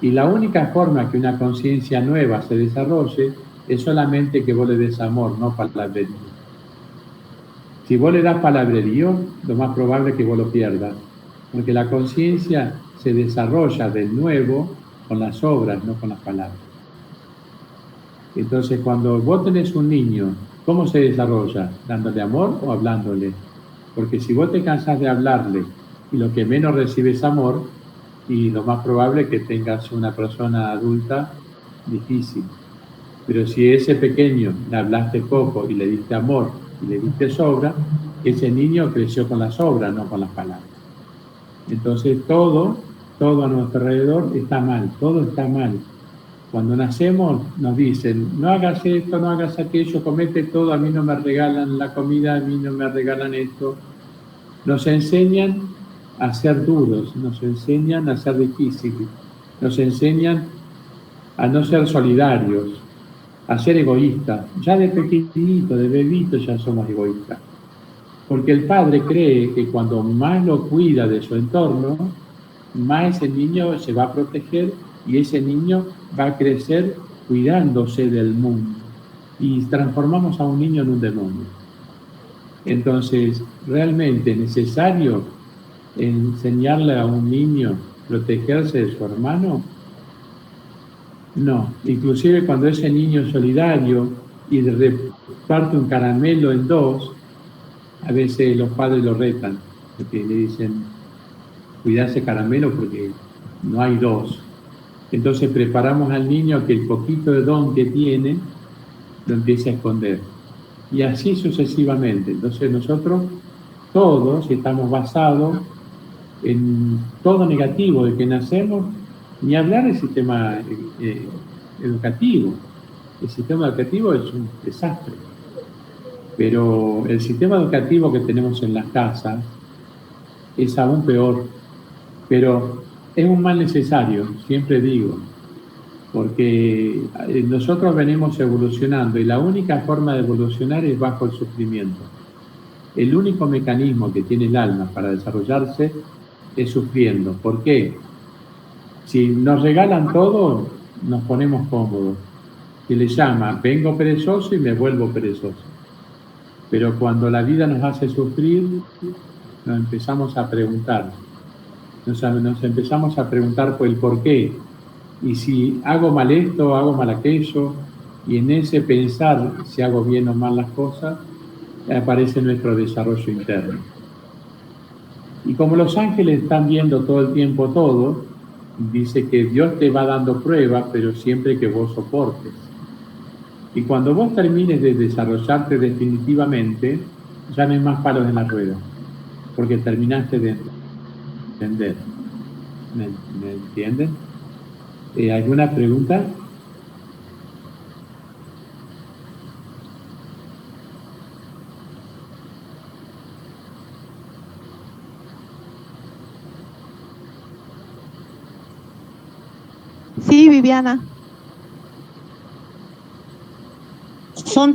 y la única forma que una conciencia nueva se desarrolle es solamente que vos le des amor, no palabrerío. Si vos le das palabrerío, lo más probable es que vos lo pierdas, porque la conciencia se desarrolla de nuevo con las obras, no con las palabras. Entonces, cuando vos tenés un niño, ¿cómo se desarrolla? ¿Dándole amor o hablándole? Porque si vos te cansás de hablarle y lo que menos recibes es amor, y lo más probable es que tengas una persona adulta difícil. Pero si a ese pequeño le hablaste poco y le diste amor y le diste sobra, ese niño creció con las obras, no con las palabras. Entonces todo a nuestro alrededor está mal, todo está mal. Cuando nacemos nos dicen, no hagas esto, no hagas aquello, comete todo, a mí no me regalan la comida, a mí no me regalan esto. Nos enseñan a ser duros, nos enseñan a ser difíciles, nos enseñan a no ser solidarios, a ser egoístas. Ya de pequeñito, de bebito ya somos egoístas. Porque el padre cree que cuando más lo cuida de su entorno, más ese niño se va a proteger y ese niño va a crecer cuidándose del mundo y transformamos a un niño en un demonio. Entonces, realmente es necesario enseñarle a un niño protegerse de su hermano. No, inclusive cuando ese niño es solidario y reparte un caramelo en dos, a veces los padres lo retan, porque le dicen, cuidá ese caramelo porque no hay dos. Entonces preparamos al niño que el poquito de don que tiene lo empiece a esconder. Y así sucesivamente. Entonces nosotros todos estamos basados en todo negativo de que nacemos, ni hablar del sistema educativo. El sistema educativo es un desastre. Pero el sistema educativo que tenemos en las casas es aún peor. Pero es un mal necesario, siempre digo, porque nosotros venimos evolucionando y la única forma de evolucionar es bajo el sufrimiento. El único mecanismo que tiene el alma para desarrollarse es sufriendo. ¿Por qué? Si nos regalan todo, nos ponemos cómodos. Se le llama, vengo perezoso y me vuelvo perezoso. Pero cuando la vida nos hace sufrir, nos empezamos a preguntar. Nos empezamos a preguntar por el por qué. Y si hago mal esto, hago mal aquello, y en ese pensar si hago bien o mal las cosas, aparece nuestro desarrollo interno. Y como los ángeles están viendo todo el tiempo todo, dice que Dios te va dando pruebas, pero siempre que vos soportes. Y cuando vos termines de desarrollarte definitivamente, ya no hay más palos en la rueda, porque terminaste de entender. ¿Me entienden? ¿Alguna pregunta? Sí, Viviana. Son